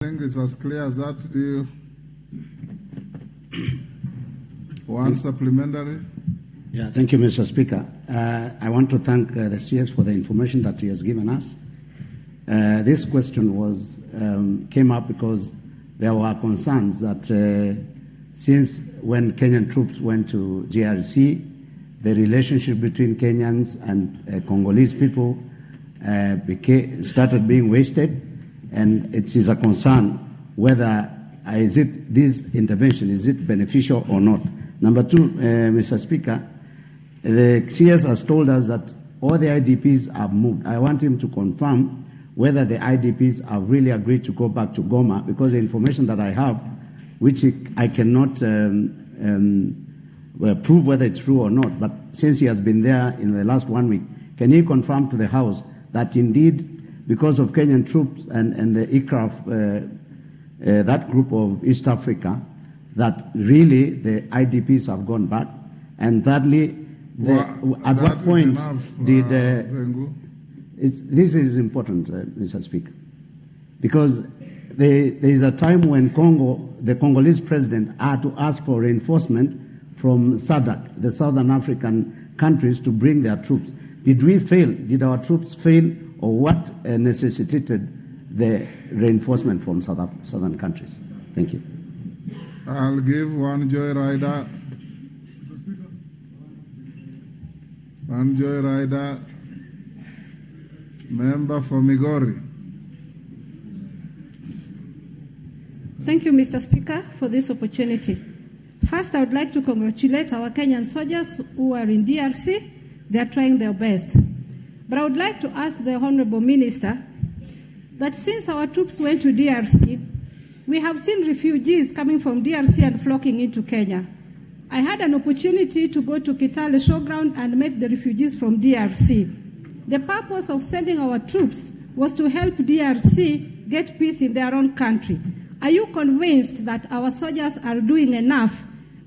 I think it's as clear as that. Do you want supplementary? Yeah, thank you, Mr. Speaker. I want to thank the CS for the information that he has given us. This question came up because there were concerns that since when Kenyan troops went to DRC, the relationship between Kenyans and Congolese people started being wasted, and it is a concern whether this intervention, is it beneficial or not? Number two, Mr. Speaker, the CS has told us that all the IDPs have moved. I want him to confirm whether the IDPs have really agreed to go back to Goma, because the information that I have, which I cannot prove whether it's true or not, but since he has been there in the last 1 week, can he confirm to the House that indeed, because of Kenyan troops and the ICRAF, that group of East Africa, that really the IDPs have gone back? And thirdly, at what point did... this is important, Mr. Speaker, because there is a time when the Congolese president had to ask for reinforcement from SADC, the Southern African countries, to bring their troops. Did we fail? Did our troops fail? Or what necessitated the reinforcement from southern countries? Thank you. I'll give one joyrider. One joyrider. Member for Migori. Thank you, Mr. Speaker, for this opportunity. First, I would like to congratulate our Kenyan soldiers who are in DRC. They are trying their best. But I would like to ask the Honorable Minister that since our troops went to DRC, we have seen refugees coming from DRC and flocking into Kenya. I had an opportunity to go to Kitale Showground and meet the refugees from DRC. The purpose of sending our troops was to help DRC get peace in their own country. Are you convinced that our soldiers are doing enough?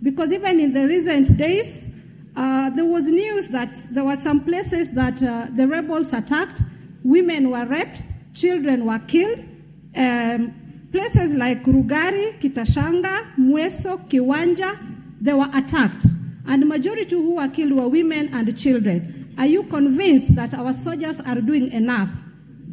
Because even in the recent days, there was news that there were some places that the rebels attacked, women were raped, children were killed. Places like Rugari, Kitashanga, Mweso, Kiwanja, they were attacked. And the majority who were killed were women and children. Are you convinced that our soldiers are doing enough?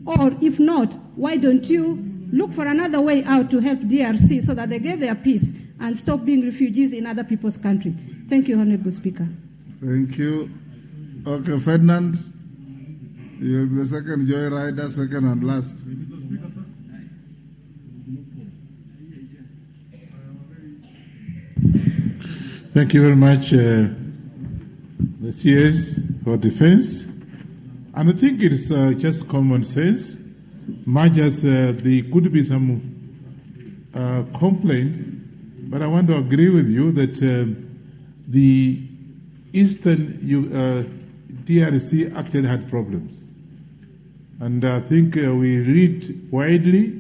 Or if not, why don't you look for another way out to help DRC so that they get their peace and stop being refugees in other people's country? Thank you, Honorable Speaker. Thank you. Okay, Ferdinand, you'll be the second joyrider, second and last. Thank you very much, the CS for Defense. And I think it's just common sense, much as there could be some complaint, but I want to agree with you that the Eastern DRC actually had problems. And I think we read widely,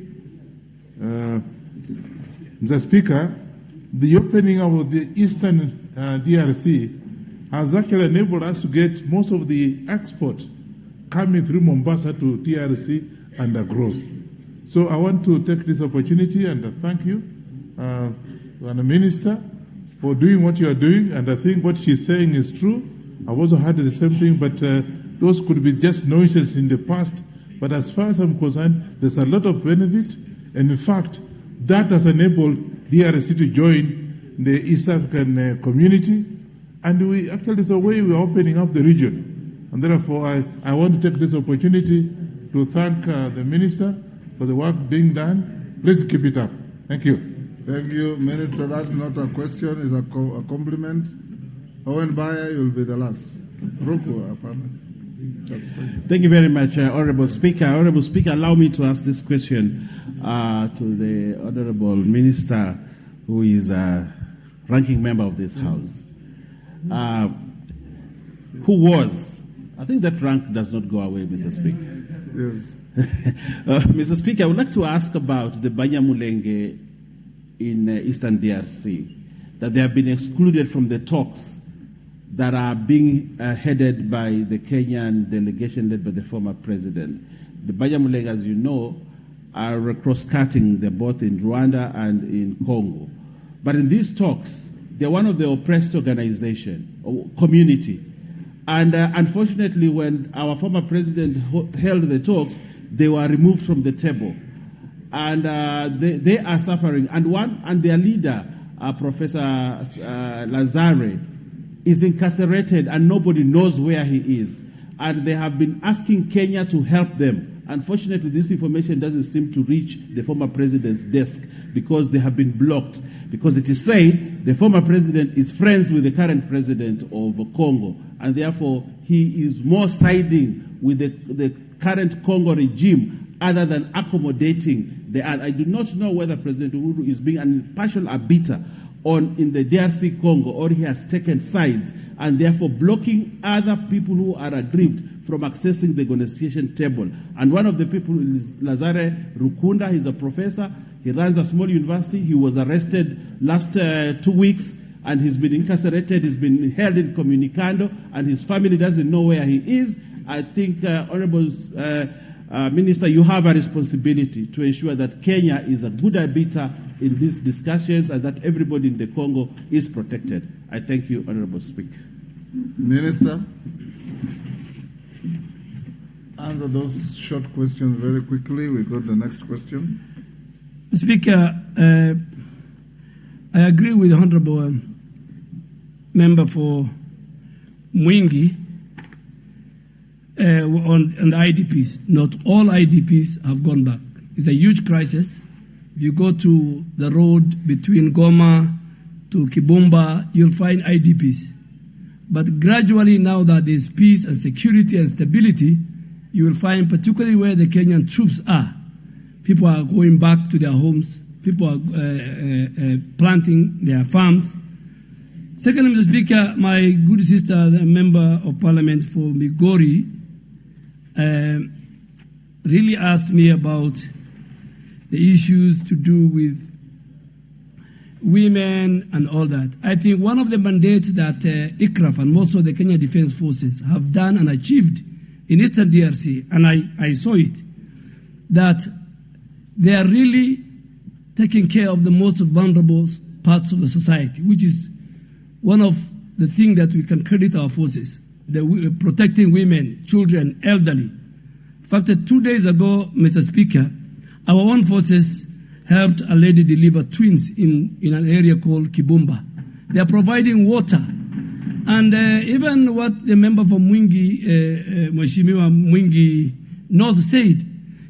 Mr. Speaker, the opening of the Eastern DRC has actually enabled us to get most of the export coming through Mombasa to DRC and the growth. So I want to take this opportunity and thank you, the Minister, for doing what you are doing, and I think what she's saying is true. I've also heard the same thing, but those could be just noises in the past. But as far as I'm concerned, there's a lot of benefit, and in fact, that has enabled DRC to join the East African community, and we actually, there's a way we're opening up the region. And therefore, I want to take this opportunity to thank the Minister for the work being done. Please keep it up. Thank you. Thank you, Minister. That's not a question, it's a compliment. Owen Bayer, you'll be the last. Thank you very much, Honorable Speaker. Honorable Speaker, allow me to ask this question to the Honorable Minister, who is a ranking member of this House. Who was, I think that rank does not go away, Mr. Speaker. Yes. Mr. Speaker, I would like to ask about the Banyamulenge in Eastern DRC, that they have been excluded from the talks that are being headed by the Kenyan delegation led by the former president. The Banyamulenge, as you know, are cross-cutting. They're both in Rwanda and in Congo. But in these talks, they're one of the oppressed organization or community. And unfortunately, when our former president held the talks, they were removed from the table. And they are suffering. And their leader, Professor Lazare, is incarcerated and nobody knows where he is. And they have been asking Kenya to help them. Unfortunately, this information doesn't seem to reach the former president's desk because they have been blocked. Because it is said the former president is friends with the current president of Congo, and therefore he is more siding with the current Congo regime other than accommodating the other. I do not know whether President Uhuru is being an impartial arbiter in the DRC Congo, or he has taken sides and therefore blocking other people who are aggrieved from accessing the negotiation table. And one of the people is Lazare Rukunda. He's a professor. He runs a small university. He was arrested last 2 weeks and he's been incarcerated. He's been held in Comunicando and his family doesn't know where he is. I think, Honorable Minister, you have a responsibility to ensure that Kenya is a good arbiter in these discussions and that everybody in the Congo is protected. I thank you, Honorable Speaker. Minister, answer those short questions very quickly. We got the next question. Speaker, I agree with the Honorable Member for Mwingi on the IDPs. Not all IDPs have gone back. It's a huge crisis. If you go to the road between Goma to Kibumba, you'll find IDPs. But gradually, now that there's peace and security and stability, you will find, particularly where the Kenyan troops are, people are going back to their homes. People are planting their farms. Second, Mr. Speaker, my good sister, the Member of Parliament for Migori, really asked me about the issues to do with women and all that. I think one of the mandates that ICRAF and most of the Kenya Defence Forces have done and achieved in Eastern DRC, and I saw it, that they are really taking care of the most vulnerable parts of the society, which is one of the things that we can credit our forces, protecting women, children, elderly. In fact, 2 days ago, Mr. Speaker, our own forces helped a lady deliver twins in an area called Kibumba. They are providing water. And even what the member from Mwingi, Mheshimiwa Mwingi North said,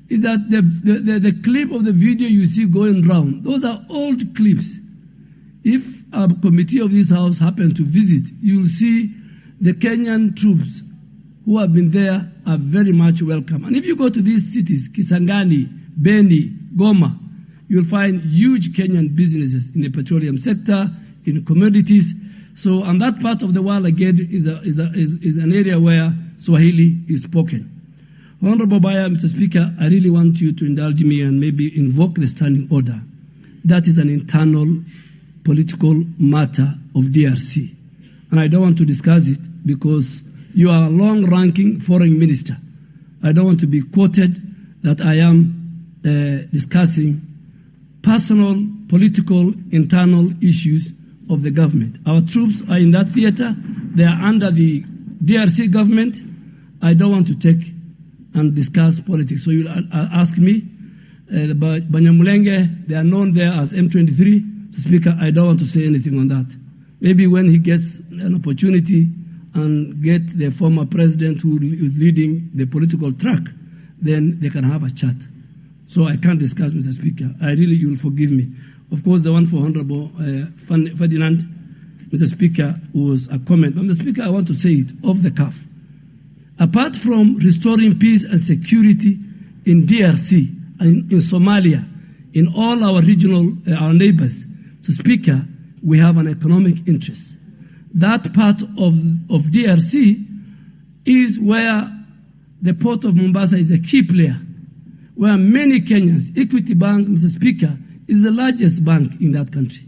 is that the clip of the video you see going round, those are old clips. If a committee of this House happen to visit, you'll see the Kenyan troops who have been there are very much welcome. And if you go to these cities, Kisangani, Beni, Goma, you'll find huge Kenyan businesses in the petroleum sector, in commodities. So, and that part of the world, again, is an area where Swahili is spoken. Honorable Baya, Mr. Speaker, I really want you to indulge me and maybe invoke the standing order. That is an internal political matter of DRC. And I don't want to discuss it because you are a long-ranking foreign minister. I don't want to be quoted that I am discussing personal, political, internal issues of the government. Our troops are in that theater. They are under the DRC government. I don't want to take and discuss politics. So you'll ask me about Banyamulenge. They are known there as M23. Speaker, I don't want to say anything on that. Maybe when he gets an opportunity and get the former president who is leading the political track, then they can have a chat. So I can't discuss, Mr. Speaker. You will forgive me. Of course, the one for Honorable Ferdinand, Mr. Speaker, was a comment. But, Mr. Speaker, I want to say it off the cuff. Apart from restoring peace and security in DRC and in Somalia, in all our regional, our neighbors, Mr. Speaker, we have an economic interest. That part of DRC is where the port of Mombasa is a key player, where many Kenyans, Equity Bank, Mr. Speaker, is the largest bank in that country.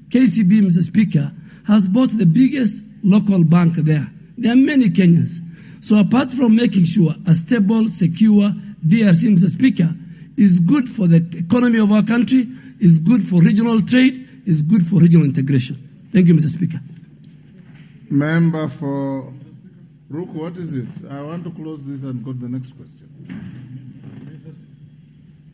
KCB, Mr. Speaker, has bought the biggest local bank there. There are many Kenyans. So apart from making sure a stable, secure DRC, Mr. Speaker, is good for the economy of our country, is good for regional trade, is good for regional integration. Thank you, Mr. Speaker. Member for Ruku, what is it? I want to close this and go to the next question.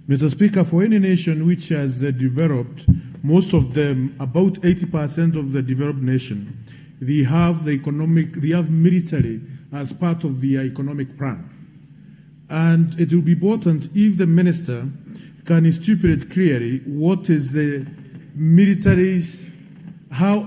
Mr. Speaker, for any nation which has developed, most of them, about 80% of the developed nation, they have military as part of the economic plan. And it will be important if the minister can stipulate clearly what is the military's, how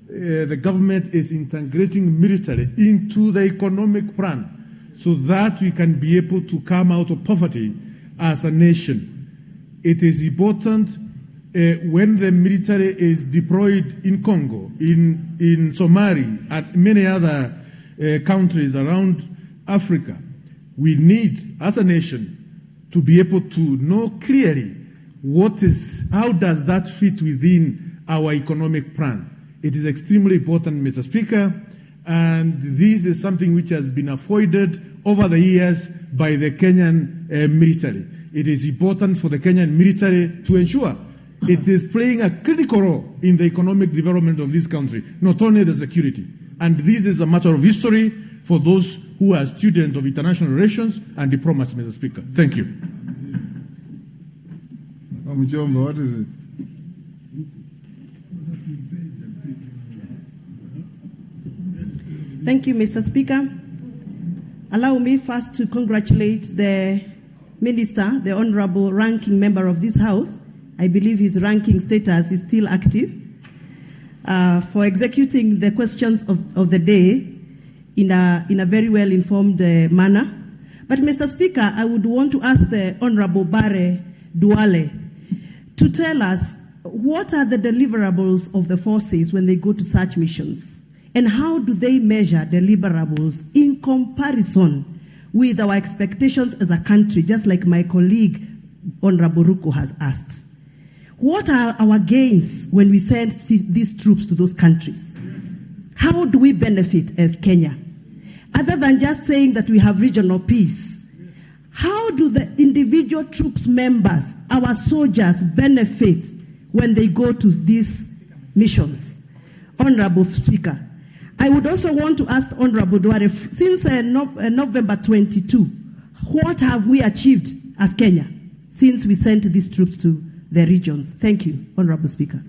the government is integrating military into the economic plan so that we can be able to come out of poverty as a nation. It is important when the military is deployed in Congo, in Somalia, and many other countries around Africa. We need, as a nation, to be able to know clearly how does that fit within our economic plan. It is extremely important, Mr. Speaker, and this is something which has been avoided over the years by the Kenyan military. It is important for the Kenyan military to ensure it is playing a critical role in the economic development of this country, not only the security. And this is a matter of history for those who are students of international relations and diplomacy, Mr. Speaker. Thank you. Mujomba, what is it? Thank you, Mr. Speaker. Allow me first to congratulate the Minister, the Honorable Ranking Member of this House. I believe his ranking status is still active, for executing the questions of the day in a very well-informed manner. But, Mr. Speaker, I would want to ask the Honorable Bare Duale to tell us what are the deliverables of the forces when they go to such missions, and how do they measure deliverables in comparison with our expectations as a country, just like my colleague, Honorable Ruku, has asked. What are our gains when we send these troops to those countries? How do we benefit as Kenya? Other than just saying that we have regional peace, how do the individual troops members, our soldiers, benefit when they go to these missions? Honorable Speaker, I would also want to ask Honorable Duale, since November 22, what have we achieved as Kenya since we sent these troops to the regions? Thank you, Honorable Speaker.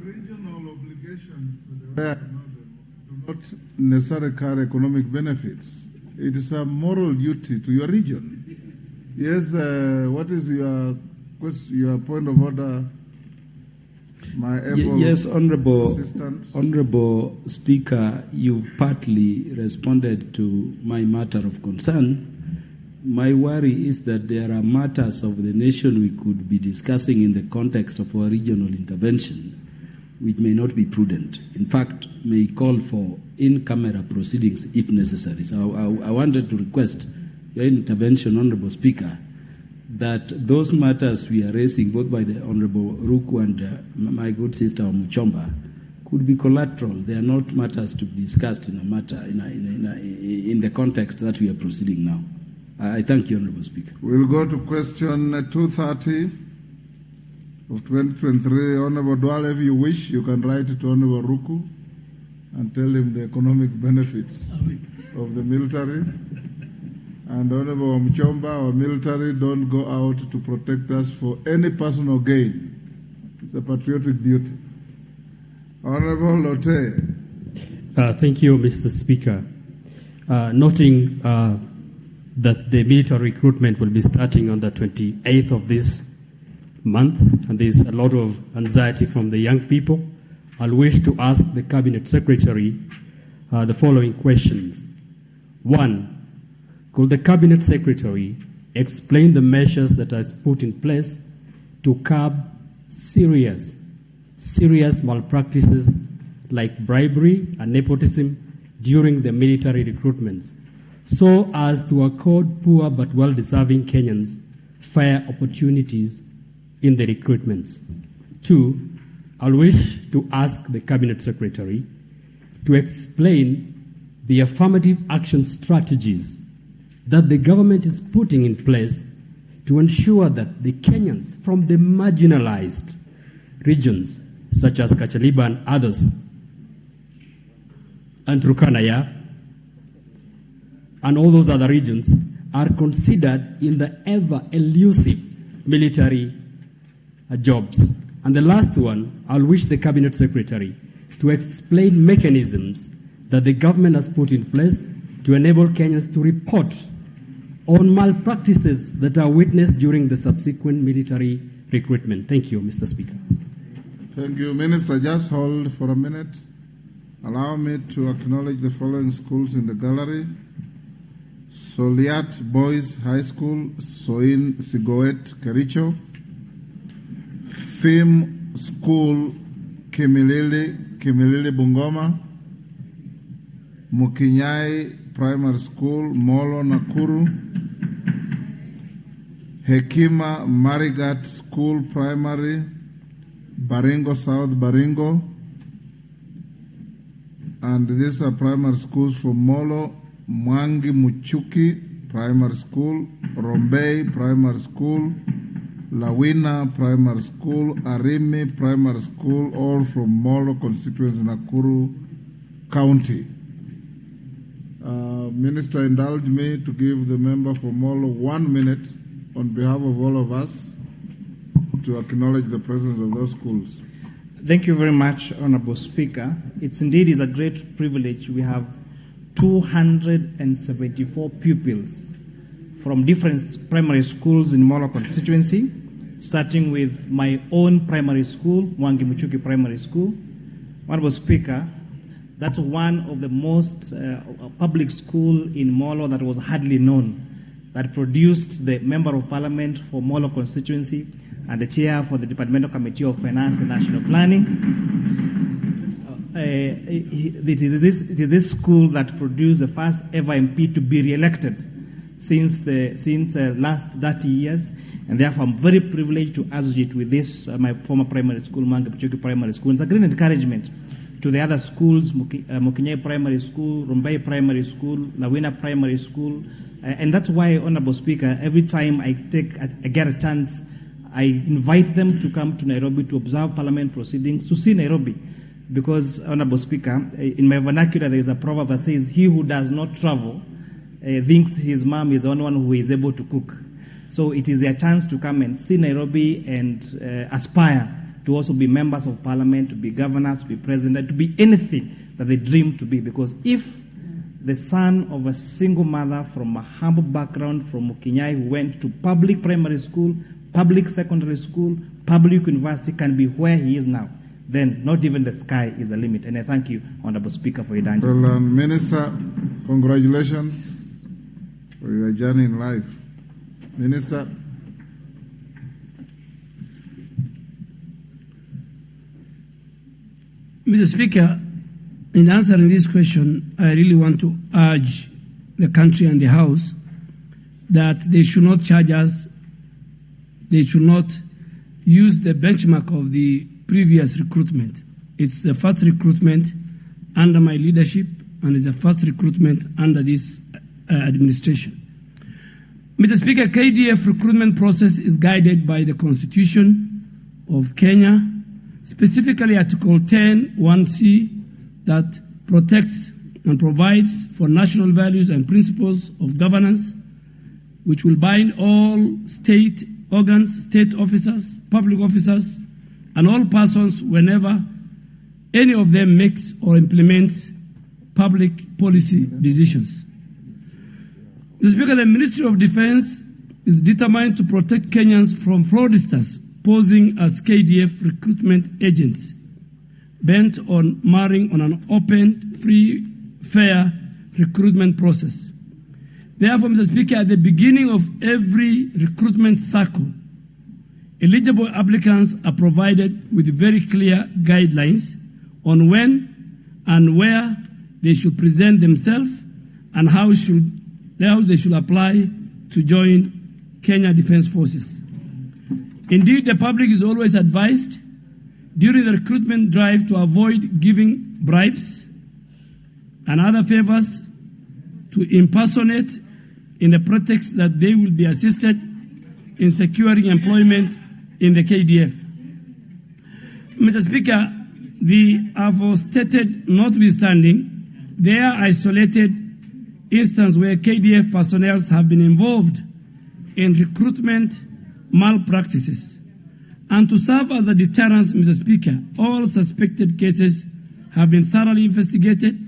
Regional obligations do not necessarily carry economic benefits. It is a moral duty to your region. Yes, what is your point of order? Yes, Honorable Speaker, you partly responded to my matter of concern. My worry is that there are matters of the nation we could be discussing in the context of our regional intervention, which may not be prudent. In fact, may call for in-camera proceedings if necessary. So I wanted to request your intervention, Honorable Speaker, that those matters we are raising, both by the Honorable Ruku and my good sister Muchomba, could be collateral. They are not matters to be discussed in the context that we are proceeding now. I thank you, Honorable Speaker. We'll go to question 230 of 2023. Honorable Duale, if you wish, you can write it to Honorable Ruku and tell him the economic benefits of the military. And Honorable Mchomba, our military don't go out to protect us for any personal gain. It's a patriotic duty. Honorable Lotte. Thank you, Mr. Speaker. Noting that the military recruitment will be starting on the 28th of this month, and there's a lot of anxiety from the young people, I'll wish to ask the Cabinet Secretary the following questions. 1. Could the Cabinet Secretary explain the measures that are put in place to curb serious malpractices like bribery and nepotism during the military recruitments, so as to accord poor but well-deserving Kenyans fair opportunities in the recruitments? 2, I wish to ask the Cabinet Secretary to explain the affirmative action strategies that the government is putting in place to ensure that the Kenyans from the marginalized regions, such as Kachaliba and others, and Turkana, and all those other regions, are considered in the ever elusive military jobs. And the last one, I'll wish the Cabinet Secretary to explain mechanisms that the government has put in place to enable Kenyans to report on malpractices that are witnessed during the subsequent military recruitment. Thank you, Mr. Speaker. Thank you, Minister. Just hold for a minute. Allow me to acknowledge the following schools in the gallery. Soliat Boys High School, Soin Sigoet, Kericho. FIM School, Kimilili, Bungoma. Mukinyai Primary School, Molo, Nakuru. Hekima Marigat School Primary, Baringo South, Baringo. And these are primary schools for Molo, Mwangi Muchuki Primary School, Rombay Primary School, Lawina Primary School, Arimi Primary School, all from Molo constituency, Nakuru County. Minister, indulge me to give the member for Molo 1 minute on behalf of all of us to acknowledge the presence of those schools. Thank you very much, Honorable Speaker. It's indeed is a great privilege. We have 274 pupils from different primary schools in Molo constituency, starting with my own primary school, Mwangi Muchuki Primary School. Honorable Speaker, that's one of the most public school in Molo that was hardly known, that produced the Member of Parliament for Molo constituency and the chair for the Departmental Committee of Finance and National Planning. It is this school that produced the first ever MP to be re-elected since the last 30 years, and therefore I'm very privileged to associate with this, my former primary school, Mwangi Muchuki Primary School. It's a great encouragement to the other schools, Mukinyai Primary School, Rombay Primary School, Lawina Primary School, and that's why, Honorable Speaker, every time I get a chance, I invite them to come to Nairobi to observe Parliament proceedings, to see Nairobi, because, Honorable Speaker, in my vernacular there is a proverb that says, "He who does not travel thinks his mom is the only one who is able to cook." So it is their chance to come and see Nairobi and aspire to also be members of Parliament, to be governors, to be president, to be anything that they dream to be. Because if the son of a single mother from a humble background from Mukinyai who went to public primary school, public secondary school, public university can be where he is now, then not even the sky is the limit. And I thank you, Honorable Speaker, for your indulgence. Well, Minister, congratulations for your journey in life. Minister. Mr. Speaker, in answering this question, I really want to urge the country and the House that they should not charge us, they should not use the benchmark of the previous recruitment. It's the first recruitment under my leadership, and it's the first recruitment under this administration. Mr. Speaker, KDF recruitment process is guided by the Constitution of Kenya, specifically Article 10(1)(c) that protects and provides for national values and principles of governance, which will bind all state organs, state officers, public officers, and all persons whenever any of them makes or implements public policy decisions. Mr. Speaker, the Ministry of Defence is determined to protect Kenyans from fraudsters posing as KDF recruitment agents, bent on marring on an open, free, fair recruitment process. Therefore, Mr. Speaker, at the beginning of every recruitment cycle, eligible applicants are provided with very clear guidelines on when and where they should present themselves and how they should apply to join Kenya Defence Forces. Indeed, the public is always advised during the recruitment drive to avoid giving bribes and other favors to impersonate in the pretext that they will be assisted in securing employment in the KDF. Mr. Speaker, the aforestated notwithstanding, there are isolated instances where KDF personnel have been involved in recruitment malpractices. And to serve as a deterrence, Mr. Speaker, all suspected cases have been thoroughly investigated.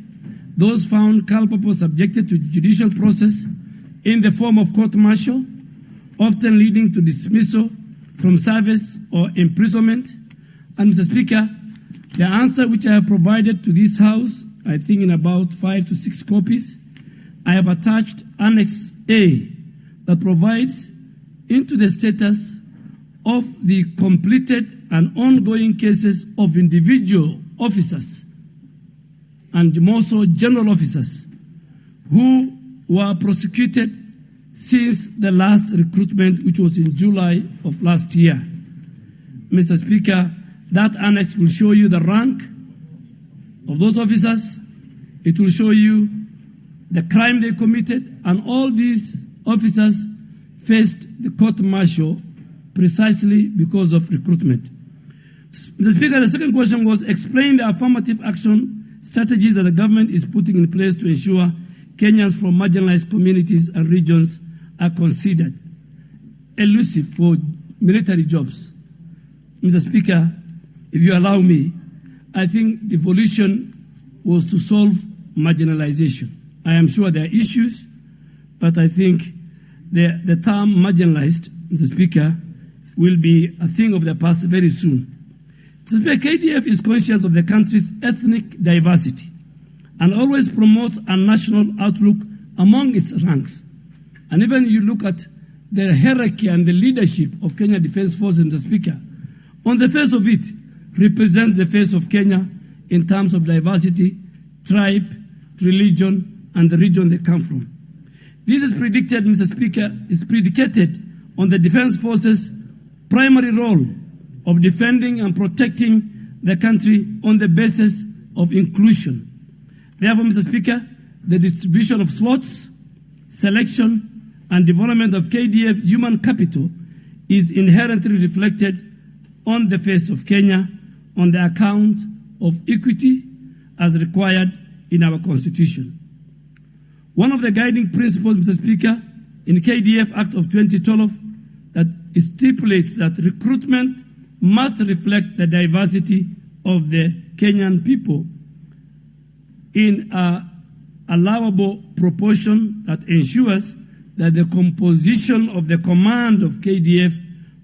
Those found culpable subjected to judicial process in the form of court-martial, often leading to dismissal from service or imprisonment. And Mr. Speaker, the answer which I have provided to this House, I think in about 5 to 6 copies, I have attached Annex A that provides into the status of the completed and ongoing cases of individual officers and more so general officers who were prosecuted since the last recruitment, which was in July of last year. Mr. Speaker, that annex will show you the rank of those officers. It will show you the crime they committed, and all these officers faced the court-martial precisely because of recruitment. Mr. Speaker, the second question was explain the affirmative action strategies that the government is putting in place to ensure Kenyans from marginalized communities and regions are considered elusive for military jobs. Mr. Speaker, if you allow me, I think the evolution was to solve marginalization. I am sure there are issues, but I think the term marginalized, Mr. Speaker, will be a thing of the past very soon. Mr. Speaker, KDF is conscious of the country's ethnic diversity and always promotes a national outlook among its ranks. And even you look at the hierarchy and the leadership of Kenya Defence Force, Mr. Speaker, on the face of it, represents the face of Kenya in terms of diversity, tribe, religion, and the region they come from. This is predicted, Mr. Speaker, is predicated on the Defence Force's primary role of defending and protecting the country on the basis of inclusion. Therefore, Mr. Speaker, the distribution of slots, selection, and development of KDF human capital is inherently reflected on the face of Kenya on the account of equity as required in our Constitution. One of the guiding principles, Mr. Speaker, in KDF Act of 2012 that stipulates that recruitment must reflect the diversity of the Kenyan people in an allowable proportion that ensures that the composition of the command of KDF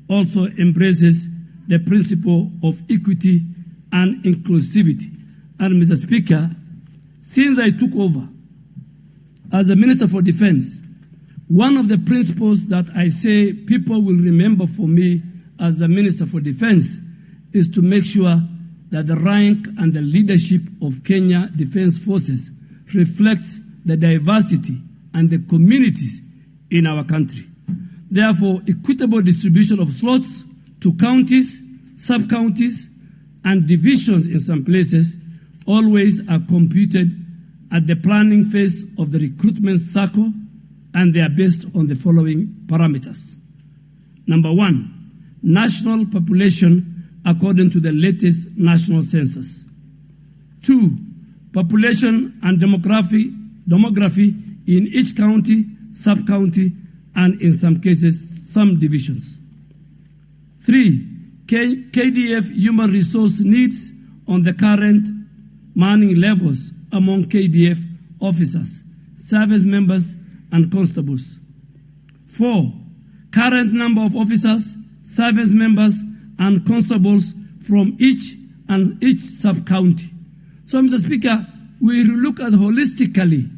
also embraces the principle of equity and inclusivity. And Mr. Speaker, since I took over as a Minister for Defense, one of the principles that I say people will remember for me as a Minister for Defense is to make sure that the rank and the leadership of Kenya Defense Forces reflects the diversity and the communities in our country. Therefore, equitable distribution of slots to counties, sub-counties, and divisions in some places always are computed at the planning phase of the recruitment cycle, and they are based on the following parameters. Number one, national population according to the latest national census. 2, population and demography in each county, sub-county, and in some cases, some divisions. 3, KDF human resource needs on the current manning levels among KDF officers, service members, and constables. 4, current number of officers, service members, and constables from each sub-county. So, Mr. Speaker, we look at holistically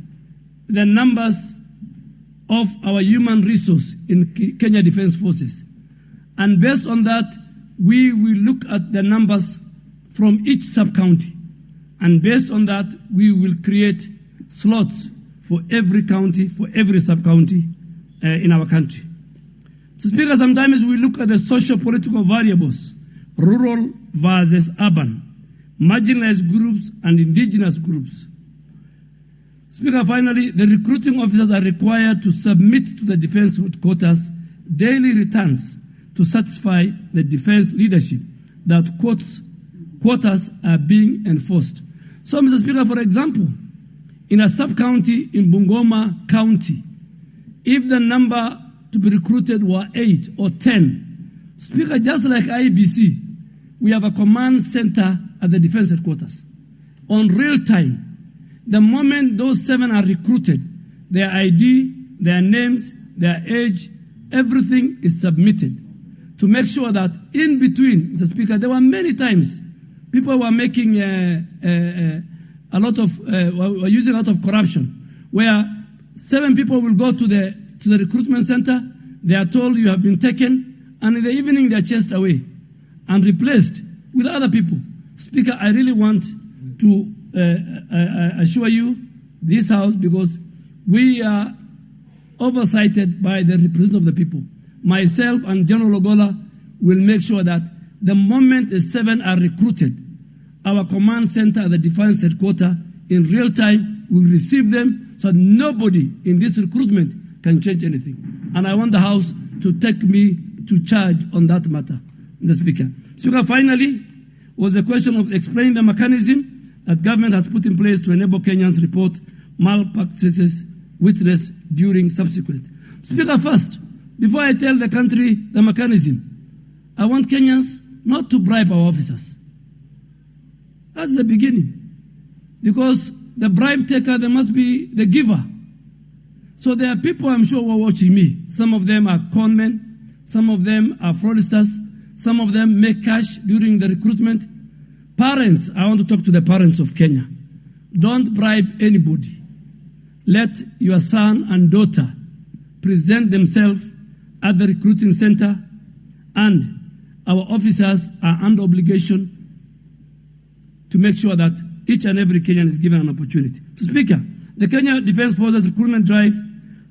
the numbers of our human resource in Kenya Defence Forces. And based on that, we will look at the numbers from each sub-county. And based on that, we will create slots for every county, for every sub-county in our country. So, Speaker, sometimes we look at the socio-political variables, rural versus urban, marginalized groups and indigenous groups. Speaker, finally, the recruiting officers are required to submit to the Defense Headquarters daily returns to satisfy the defense leadership that quotas are being enforced. So, Mr. Speaker, for example, in a sub-county in Bungoma County, if the number to be recruited were 8 or 10, Speaker, just like IBC, we have a command center at the defense headquarters. On real time, the moment those 7 are recruited, their ID, their names, their age, everything is submitted to make sure that in between, Mr. Speaker, there were many times people were making were using a lot of corruption, where 7 people will go to the recruitment center, they are told you have been taken, and in the evening they are chased away and replaced with other people. Speaker, I really want to assure you, this House, because we are oversighted by the representatives of the people. Myself and General Ogola will make sure that the moment the 7 are recruited, our command center at the defense headquarters in real time will receive them so nobody in this recruitment can change anything. And I want the House to take me to charge on that matter, Mr. Speaker. Speaker, finally, was the question of explaining the mechanism that government has put in place to enable Kenyans report malpractices witnessed during subsequent. Speaker, first, before I tell the country the mechanism, I want Kenyans not to bribe our officers. That's the beginning. Because the bribe taker, there must be the giver. So there are people I'm sure who are watching me. Some of them are conmen, some of them are fraudsters, some of them make cash during the recruitment. Parents, I want to talk to the parents of Kenya. Don't bribe anybody. Let your son and daughter present themselves at the recruiting center, and our officers are under obligation to make sure that each and every Kenyan is given an opportunity. So, Speaker, the Kenya Defence Forces recruitment drive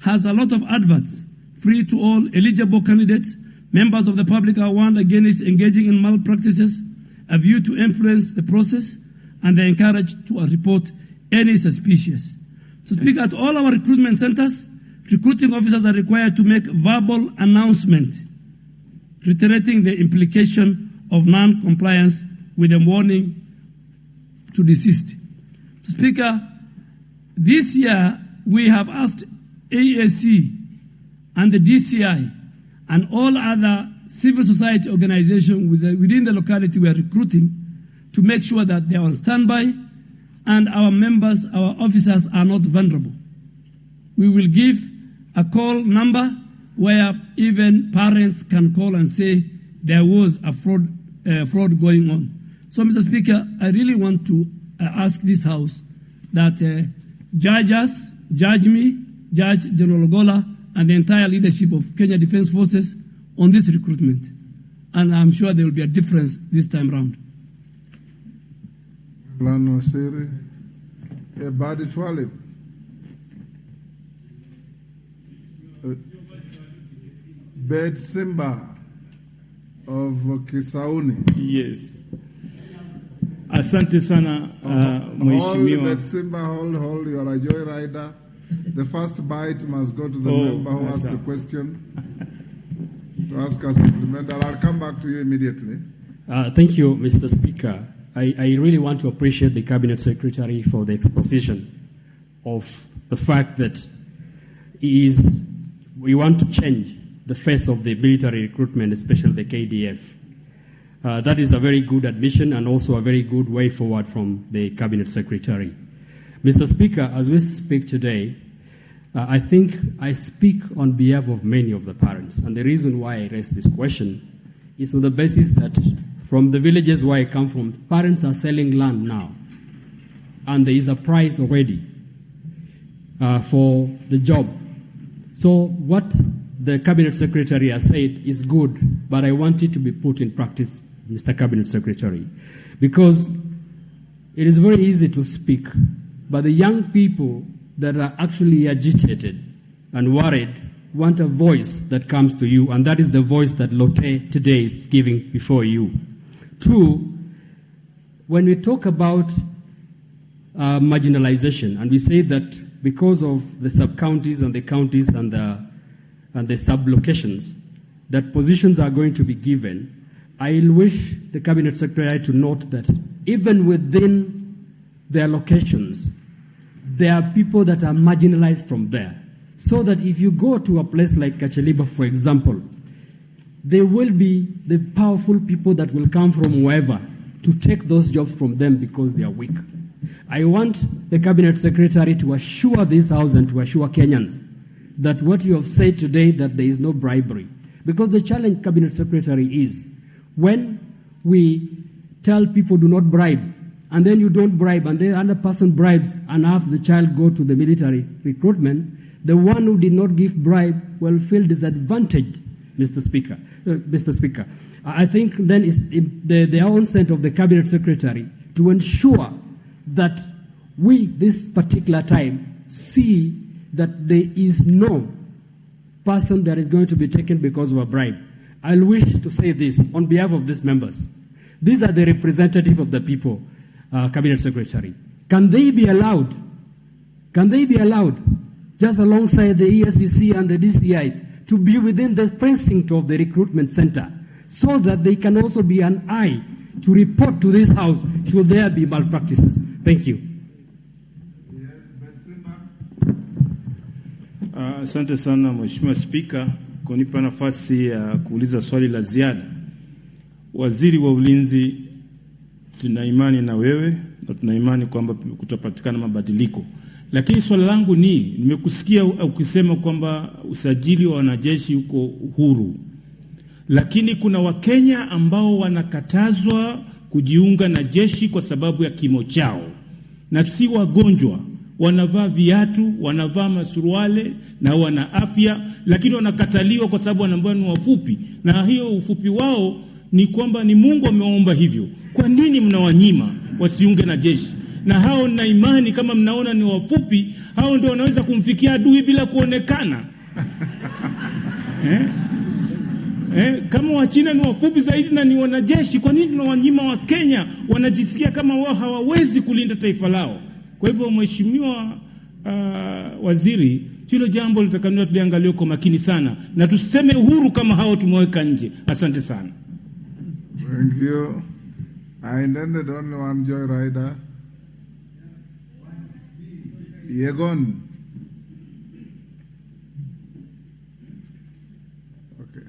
has a lot of adverts, free to all eligible candidates. Members of the public are warned against engaging in malpractices, a view to influence the process, and they're encouraged to report any suspicious. So, Speaker, at all our recruitment centers, recruiting officers are required to make verbal announcement reiterating the implication of non-compliance with a warning to desist. So, Speaker, this year we have asked AAC and the DCI and all other civil society organizations within the locality we are recruiting to make sure that they are on standby and our members, our officers are not vulnerable. We will give a call number where even parents can call and say there was a fraud going on. So, Mr. Speaker, I really want to ask this House that judge me, Judge General Ogola, and the entire leadership of Kenya Defence Forces on this recruitment. And I'm sure there will be a difference this time around. Plano Siri, Badi Twalib. Bed Simba of Kisauni. Yes. Asante sana, Mheshimiwa. Hold, Simba, hold. You are a joyrider. The first bite must go to the member who asked the question to ask us supplemental. I'll come back to you immediately. Thank you, Mr. Speaker. I really want to appreciate the Cabinet Secretary for the exposition of the fact that we want to change the face of the military recruitment, especially the KDF. That is a very good admission and also a very good way forward from the Cabinet Secretary. Mr. Speaker, as we speak today, I think I speak on behalf of many of the parents. And the reason why I raise this question is on the basis that from the villages where I come from, parents are selling land now. And there is a price already for the job. So what the Cabinet Secretary has said is good, but I want it to be put in practice, Mr. Cabinet Secretary, because it is very easy to speak, but the young people that are actually agitated and worried want a voice that comes to you, and that is the voice that Lotte today is giving before you. Two, when we talk about marginalization, and we say that because of the sub-counties and the counties and the sub-locations, that positions are going to be given, I wish the Cabinet Secretary to note that even within their locations, there are people that are marginalized from there. So that if you go to a place like Kacheliba, for example, there will be the powerful people that will come from wherever to take those jobs from them because they are weak. I want the Cabinet Secretary to assure this House and to assure Kenyans that what you have said today, that there is no bribery. Because the challenge, Cabinet Secretary, is when we tell people do not bribe, and then you don't bribe, and then another person bribes and have the child go to the military recruitment, the one who did not give bribe will feel disadvantaged, Mr. Speaker. I think then it's the onset of the Cabinet Secretary to ensure that we, this particular time, see that there is no person that is going to be taken because of a bribe. I wish to say this on behalf of these members. These are the representative of the people, Cabinet Secretary. Can they be allowed, just alongside the ESCC and the DCIs, to be within the precinct of the recruitment center so that they can also be an eye to report to this House should there be malpractices? Thank you. Asante sana Mheshimiwa Spika kunipa nafasi ya kuuliza swali la ziada. Waziri wa Ulinzi, tuna imani na wewe na tuna imani kwamba kutapatikana mabadiliko. Lakini swali langu ni, nimekusikia ukisema kwamba usajili wa wanajeshi uko huru. Lakini kuna Wakenya ambao wanakatazwa kujiunga na jeshi kwa sababu ya kimo chao. Na si wagonjwa, wanavaa viatu, wanavaa masuruale na wana afya, lakini wanakataliwa kwa sababu wanaambiwa ni wafupi. Na hiyo ufupi wao ni kwamba ni Mungu ameomba hivyo. Kwa nini mnawanyima wasiunge na jeshi? Na hao na imani kama mnaona ni wafupi, hao ndio wanaweza kumfikia adui bila kuonekana. Kama Wachina ni wafupi zaidi na ni wanajeshi, kwa nini tunawanyima wa Kenya wanajisikia kama wao hawawezi kulinda taifa lao? Kwa hivyo Mheshimiwa Waziri, hilo jambo litakaniwa tuliangalie kwa makini sana na tuseme uhuru kama hao tumeweka nje. Asante sana. Thank you. I intended only one joyrider. Yegon. Okay.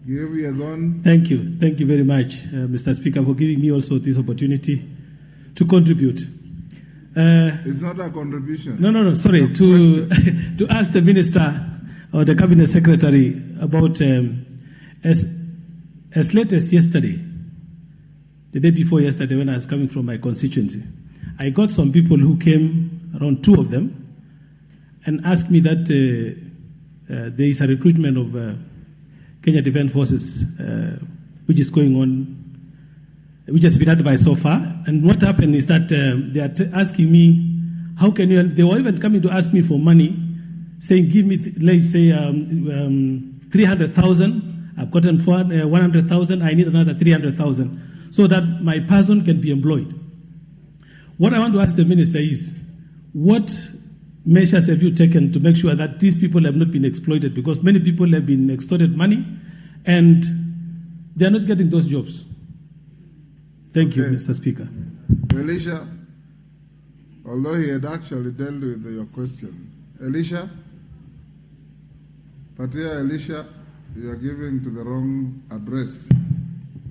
Give Yegon. Thank you. Thank you very much, Mr. Speaker, for giving me also this opportunity to contribute. It's not a contribution. No, sorry. To ask the Minister or the Cabinet Secretary about, as late as yesterday, the day before yesterday when I was coming from my constituency, I got some people who came, around 2 of them, and asked me that there is a recruitment of Kenya Defence Forces which is going on, which has been advised so far. And what happened is that they are asking me, how can you help? They were even coming to ask me for money, saying, give me, let's say, 300,000. I've gotten 100,000. I need another 300,000 so that my person can be employed. What I want to ask the Minister is, what measures have you taken to make sure that these people have not been exploited? Because many people have been extorted money and they are not getting those jobs. Thank you, Mr. Speaker. Elisha, although he had actually dealt with your question. Elisha? But here, Elisha, you are giving to the wrong address.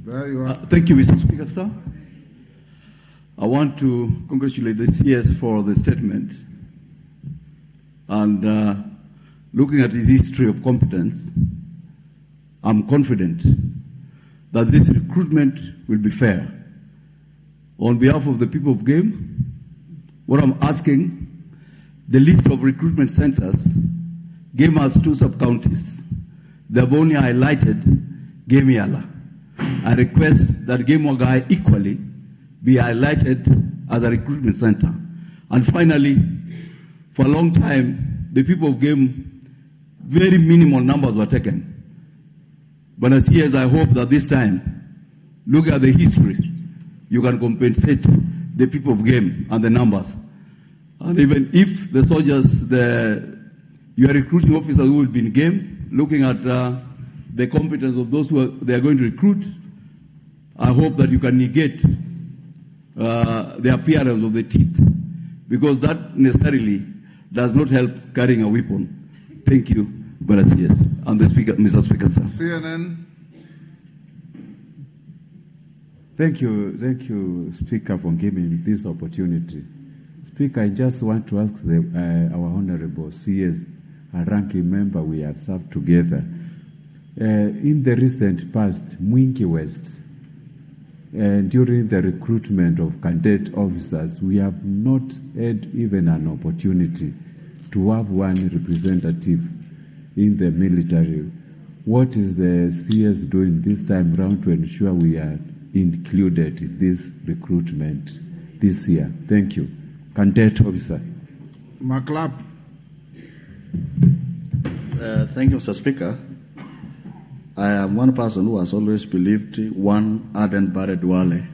There you are. Thank you, Mr. Speaker, sir. I want to congratulate the CS for the statement. And looking at his history of competence, I'm confident that this recruitment will be fair. On behalf of the people of Game, what I'm asking, the list of recruitment centers, Game has 2 sub-counties. They have only highlighted Game Yala. I request that Game Wagai equally be highlighted as a recruitment center. And finally, for a long time, the people of Game, very minimal numbers were taken. But as years, I hope that this time, look at the history, you can compensate the people of Game and the numbers. And even if the soldiers, the You are recruiting officers who will be in game, looking at the competence of those they are going to recruit. I hope that you can negate the appearance of the teeth, because that necessarily does not help carrying a weapon. Thank you, Gracias. And the Speaker, Mr. Speaker, sir. CNN. Thank you, Speaker, for giving me this opportunity. Speaker, I just want to ask our Honorable CS, a ranking member we have served together. In the recent past, Mwingi West, during the recruitment of cadet officers, we have not had even an opportunity to have one representative in the military. What is the CS doing this time around to ensure we are included in this recruitment this year? Thank you. Cadet officer. McLap. Thank you, Mr. Speaker. I am one person who has always believed one Aden Duale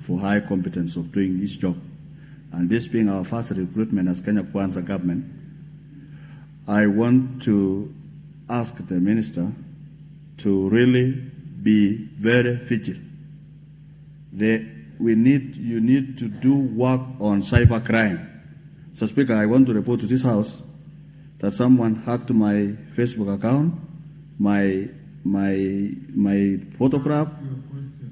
for high competence of doing this job. And this being our first recruitment as Kenya Kwanza government, I want to ask the minister to really be very vigilant. You need to do work on cyber crime. So, Speaker, I want to report to this House that someone hacked my Facebook account, my photograph.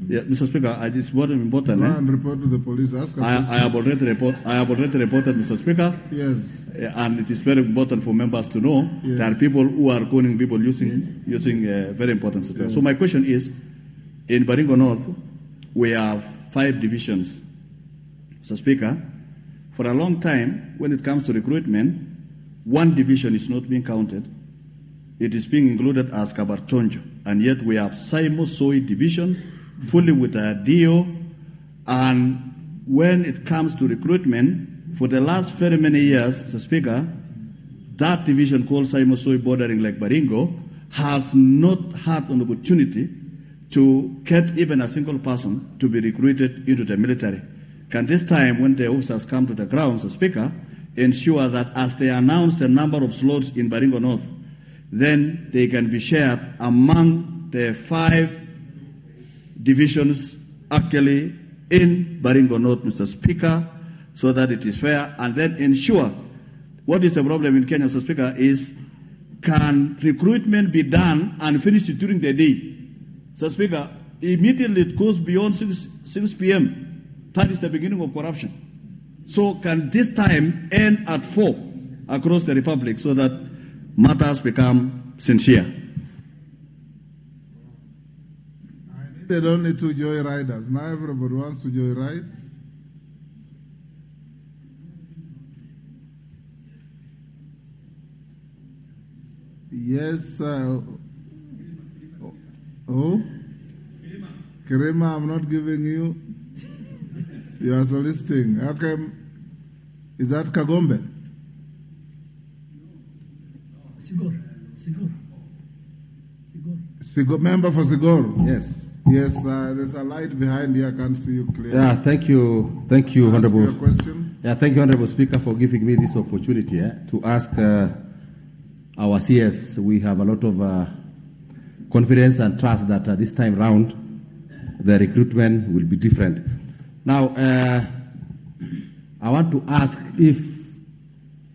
Yeah, Mr. Speaker, it's very important. Go and report to the police. Ask I have already reported, Mr. Speaker. Yes. And it is very important for members to know there are people who are calling people using very important situations. So my question is, in Baringo North, we have 5 divisions. Mr. Speaker, for a long time, when it comes to recruitment, one division is not being counted. It is being included as Kabarchonjo. And yet we have Simo-Soi division, fully with a DO. And when it comes to recruitment, for the last very many years, Mr. Speaker, that division called Simo-Soi bordering like Baringo has not had an opportunity to get even a single person to be recruited into the military. Can this time, when the officers come to the ground, Mr. Speaker, ensure that as they announce the number of slots in Baringo North, then they can be shared among the 5 divisions actually in Baringo North, Mr. Speaker, so that it is fair, and then ensure what is the problem in Kenya, Mr. Speaker, is can recruitment be done and finished during the day? Mr. Speaker, immediately it goes beyond 6 p.m. That is the beginning of corruption. So can this time end at 4 across the Republic so that matters become sincere? I needed only 2 joyriders. Now everybody wants to joyride. Yes. Kirima, I'm not giving you. You are soliciting. Okay. Is that Kagombe? Sigor. Member for Sigor. Yes. Yes, there's a light behind here. I can't see you clearly. Yeah, thank you, Honorable. Your question. Yeah, thank you, Honorable Speaker, for giving me this opportunity to ask our CS. We have a lot of confidence and trust that this time round the recruitment will be different. Now, I want to ask if,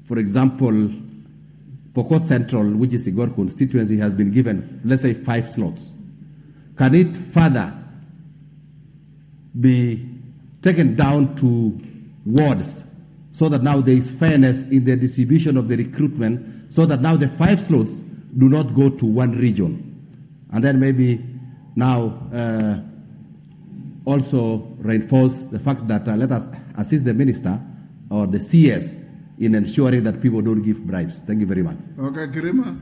for example, Pokot Central, which is Igor constituency, has been given, let's say, 5 slots. Can it further be taken down to wards so that now there is fairness in the distribution of the recruitment, so that now the 5 slots do not go to one region? And then maybe now also reinforce the fact that let us assist the minister or the CS in ensuring that people don't give bribes. Thank you very much. Okay, Kirima.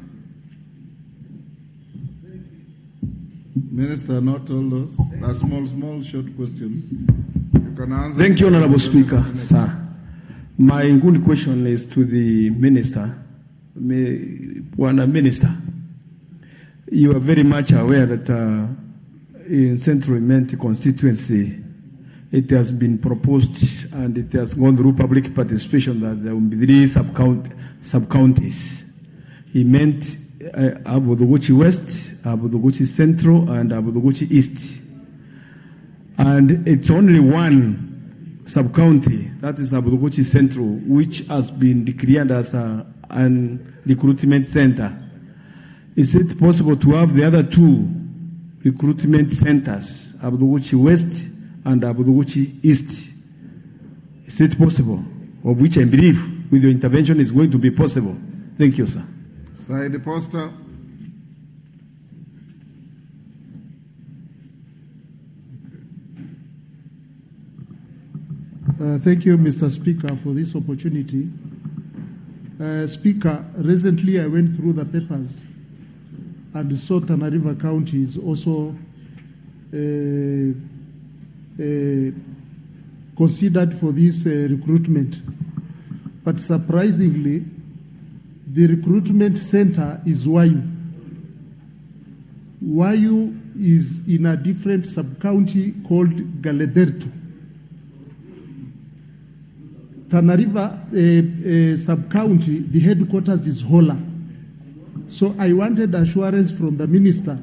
Minister, not all those. Small, short questions. You can answer. Thank you, Honorable Speaker. Sir, my good question is to the minister. Minister, you are very much aware that in Central Imenti constituency, it has been proposed and it has gone through public participation that there will be 3 sub-counties. he meant Abuduguchi West, Abuduguchi Central, and Abuduguchi East. And it's only one sub-county, that is Abuduguchi Central, which has been declared as an recruitment center. Is it possible to have the other two recruitment centers, Abuduguchi West and Abuduguchi East? Is it possible? Of which I believe with your intervention is going to be possible. Thank you, sir. Side poster. Thank you, Mr. Speaker, for this opportunity. Speaker, recently I went through the papers and saw Tana River County is also considered for this recruitment. But surprisingly, the recruitment center is Wayu. Wayu is in a different sub-county called Galedertu. Tana River sub-county, the headquarters is Hola. So I wanted assurance from the minister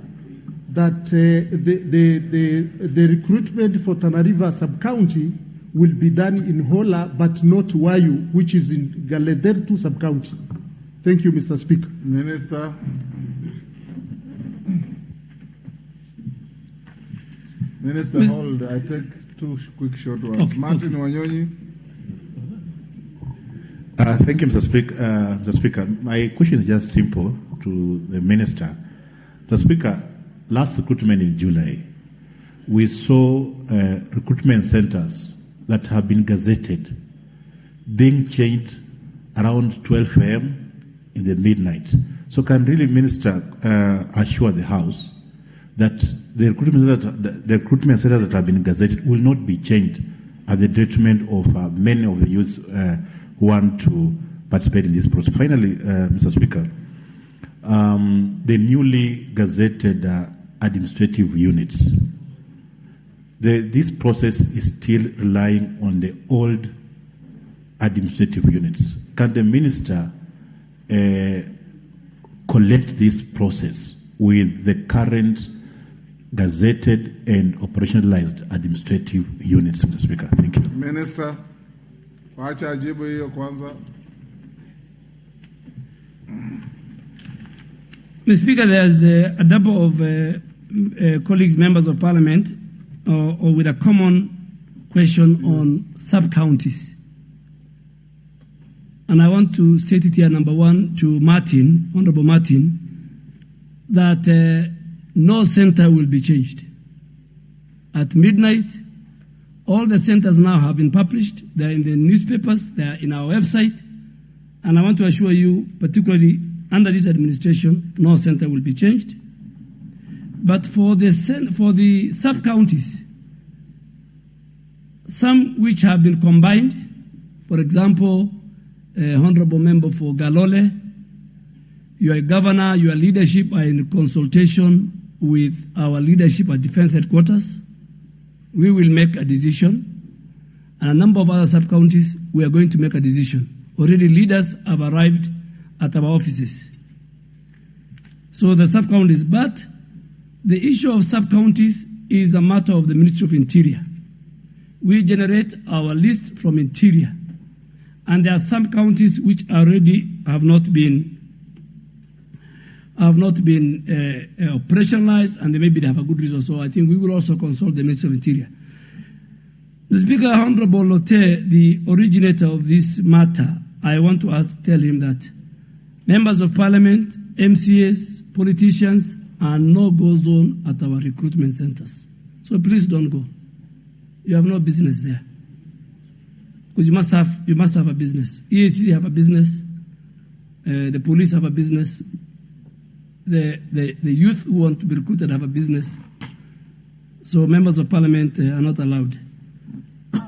that the recruitment for Tana River sub-county will be done in Hola, but not Wayu, which is in Galedertu sub-county. Thank you, Mr. Speaker. Minister. Minister, hold. I take two quick short ones. Okay, Martin Wanyonyi. Thank you, Mr. Speaker. My question is just simple to the Minister. The Speaker, last recruitment in July, we saw recruitment centers that have been gazetted being changed around 12 a.m. in the midnight. So can really Minister assure the House that the recruitment centers that have been gazetted will not be changed at the detriment of many of the youths who want to participate in this process? Finally, Mr. Speaker, the newly gazetted administrative units, this process is still relying on the old administrative units. Can the Minister collect this process with the current gazetted and operationalized administrative units, Mr. Speaker? Thank you. Minister, wacha ajibu hiyo kwanza. Mr. Speaker, there's a number of colleagues, members of parliament, or with a common question on sub-counties. And I want to state it here, number one, to Martin, Honorable Martin, that no center will be changed. At midnight, all the centers now have been published. They're in the newspapers, they're in our website. And I want to assure you, particularly under this administration, no center will be changed. But for the sub-counties, some which have been combined, for example, Honorable Member for Galole, your governor, your leadership are in consultation with our leadership at Defense Headquarters. We will make a decision. And a number of other sub-counties, we are going to make a decision. Already leaders have arrived at our offices. So the sub-counties, but the issue of sub-counties is a matter of the Ministry of Interior. We generate our list from Interior. And there are some counties which already have not been operationalized, and maybe they have a good reason. So I think we will also consult the Ministry of Interior. The Speaker, Honorable Lotte, the originator of this matter, I want to tell him that members of parliament, MCAs, politicians are no-go zone at our recruitment centers. So please don't go. You have no business there. Because you must have a business. EAC have a business. The police have a business. The youth who want to be recruited have a business. So members of parliament are not allowed.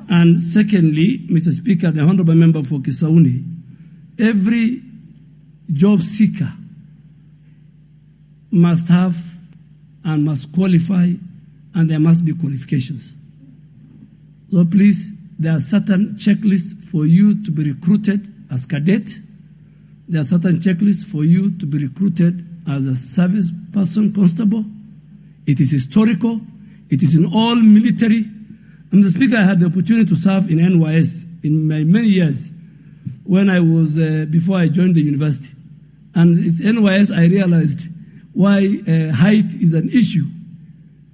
And secondly, Mr. Speaker, the honorable member for Kisauni, every job seeker must have and must qualify, and there must be qualifications. So please, there are certain checklists for you to be recruited as cadet, There are certain checklists for you to be recruited as a service person constable. It is historical. It is in all military. Mr. Speaker, I had the opportunity to serve in NYS in my many years when I was, before I joined the university. And it's NYS I realized why height is an issue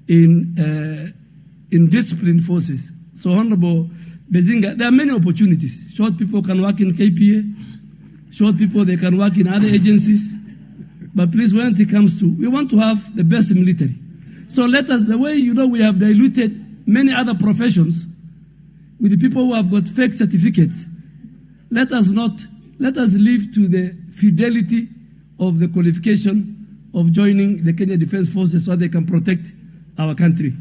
in disciplined forces. So, Honorable Bezinga, there are many opportunities. Short people can work in KPA. Short people, they can work in other agencies. But please, when it comes to, we want to have the best military. So let us, the way we have diluted many other professions with the people who have got fake certificates, let us live to the fidelity of the qualification of joining the Kenya Defence Forces so they can protect our country.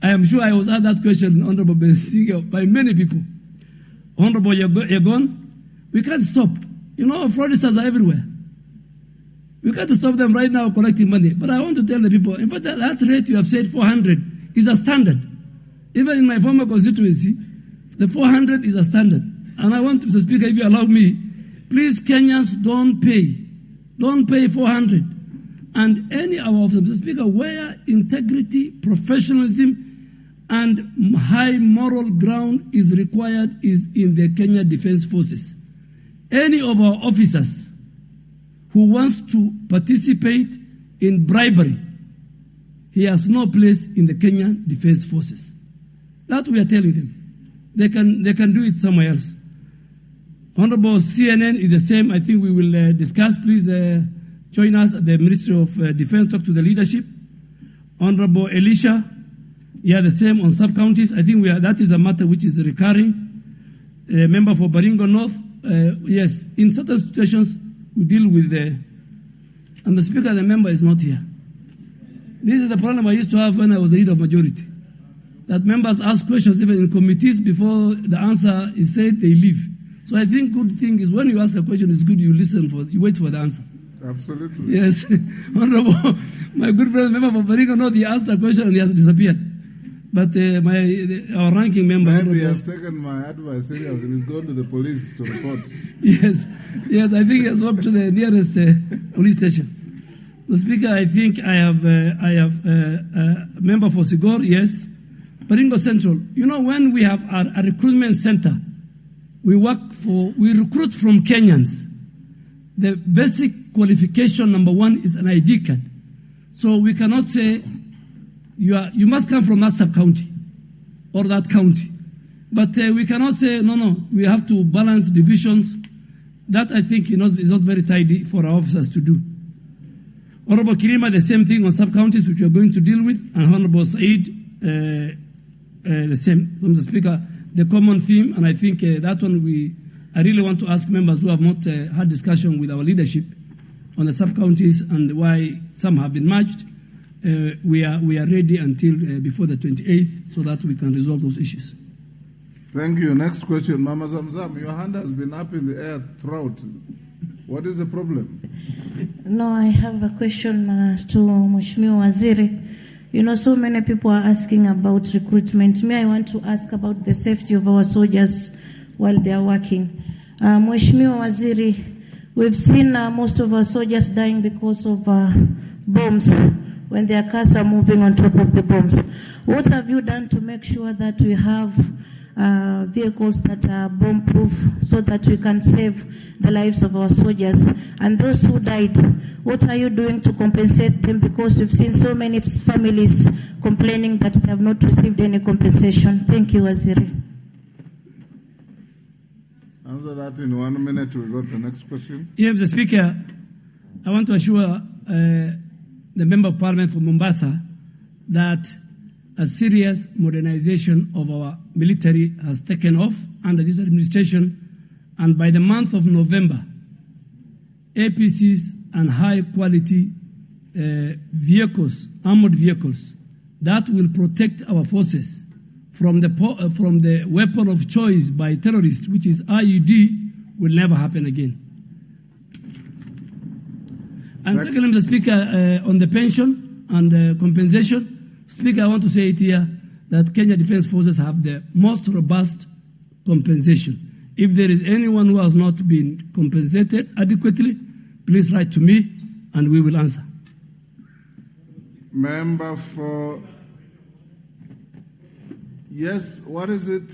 I am sure I was asked that question, Honorable Bezinga, by many people. Honorable Yegon, we can't stop. Fraudsters are everywhere. We can't stop them right now collecting money. But I want to tell the people, in fact, that rate you have said, 400, is a standard. Even in my former constituency, the 400 is a standard. And I want, Mr. Speaker, if you allow me, please, Kenyans, don't pay. Don't pay 400. And any of them, Mr. Speaker, where integrity, professionalism, and high moral ground is required is in the Kenya Defence Forces. Any of our officers who wants to participate in bribery, he has no place in the Kenyan Defence Forces. That we are telling them. They can do it somewhere else. Honorable CNN is the same. I think we will discuss. Please join us at the Ministry of Defence, talk to the leadership. Honorable Elisha, the same on sub-counties. I think that is a matter which is recurring. Member for Baringo North, yes, in certain situations, we deal with and the Speaker, the member is not here. This is the problem I used to have when I was the leader of majority. That members ask questions even in committees before the answer is said, they leave. So I think good thing is when you ask a question, it's good you you wait for the answer. Absolutely. Yes. Honorable, my good friend, member for Baringo North, he asked a question and he has disappeared. But our ranking member... Maybe he has taken my advice seriously and he's gone to the police to report. Yes, I think he has walked to the nearest police station. Mr. Speaker, I think I have a member for Sigor, yes. Baringo Central, when we have a recruitment center, we recruit from Kenyans. The basic qualification, number one, is an ID card. So we cannot say, you must come from that sub-county or that county. But we cannot say, no, we have to balance divisions. That, I think, is not very tidy for our officers to do. Honorable Kirima, the same thing on sub-counties, which we are going to deal with. And Honorable Said, the same. Mr. Speaker, the common theme, and I think that one I really want to ask members who have not had discussion with our leadership on the sub-counties and why some have been merged. We are ready until before the 28th so that we can resolve those issues. Thank you. Next question, Mama Zamzam. Your hand has been up in the air throughout. What is the problem? No, I have a question to Mheshimiwa Waziri. So many people are asking about recruitment. Me, I want to ask about the safety of our soldiers while they are working. Mheshimiwa Waziri, we've seen most of our soldiers dying because of bombs when their cars are moving on top of the bombs. What have you done to make sure that we have vehicles that are bomb-proof so that we can save the lives of our soldiers? And those who died, what are you doing to compensate them? Because we've seen so many families complaining that they have not received any compensation. Thank you, Waziri. Answer that in 1 minute. We go to the next question. Yeah, Mr. Speaker, I want to assure the Member of Parliament for Mombasa that a serious modernization of our military has taken off under this administration, and by the month of November, APCs and high-quality vehicles, armored vehicles, that will protect our forces from the weapon of choice by terrorists, which is IED, will never happen again. And secondly, Mr. Speaker, on the pension and compensation, Speaker, I want to say it here that Kenya Defence Forces have the most robust compensation. If there is anyone who has not been compensated adequately, please write to me and we will answer. Member for... Yes, what is it?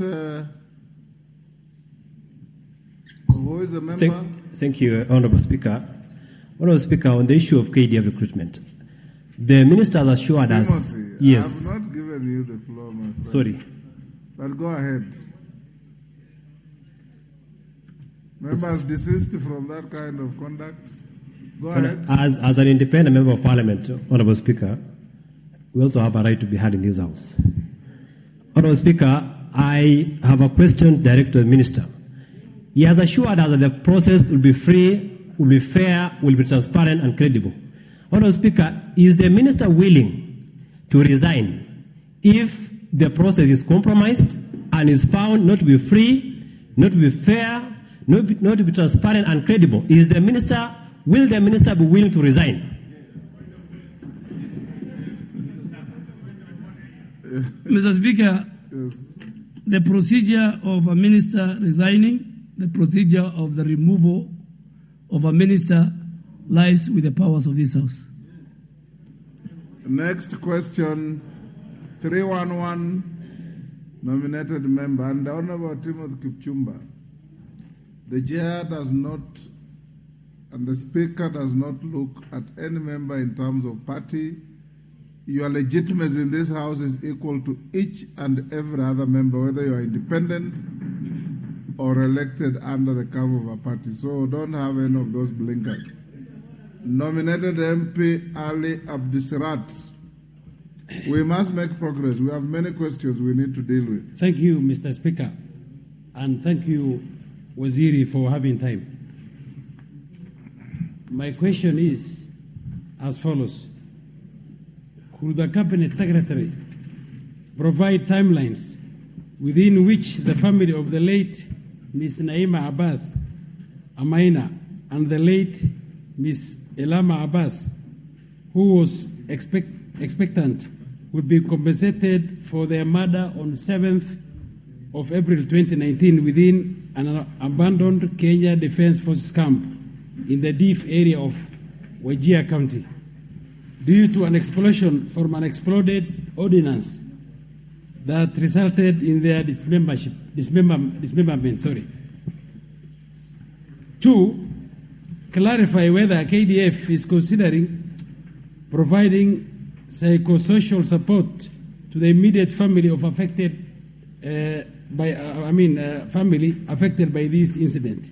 Who is the member? Thank you, Honorable Speaker. Honorable Speaker, on the issue of KDF recruitment, the minister has assured us... Timothy, Yes. I have not given you the floor, my friend. Sorry. But go ahead. Members desist from that kind of conduct. Go ahead. As an independent member of Parliament, Honorable Speaker, we also have a right to be heard in this House. Honorable Speaker, I have a question directed to the Minister. He has assured us that the process will be free, will be fair, will be transparent and credible. Honorable Speaker, is the Minister willing to resign if the process is compromised and is found not to be free, not to be fair, not to be transparent and credible? Will the Minister be willing to resign? Mr. Speaker, the procedure of a minister resigning, the procedure of the removal of a minister lies with the powers of this House. Next question, 311, nominated member, and the Honorable Timothy Kipchumba. The chair does not, and the speaker does not look at any member in terms of party. Your legitimacy in this House is equal to each and every other member, whether you are independent or elected under the cover of a party. So don't have any of those blinkers. Nominated MP Ali Abdisirat. We must make progress. We have many questions we need to deal with. Thank you, Mr. Speaker. And thank you, Waziri, for having time. My question is as follows. Could the Cabinet Secretary provide timelines within which the family of the late Ms. Naima Abbas Amaina and the late Ms. Elama Abbas, who was expectant, would be compensated for their murder on 7th of April 2019 within an abandoned Kenya Defence Forces camp in the Diff area of Wajir County, due to an explosion from an exploded ordnance that resulted in their dismemberment. Two, clarify whether KDF is considering providing psychosocial support to the immediate family of affected family affected by this incident.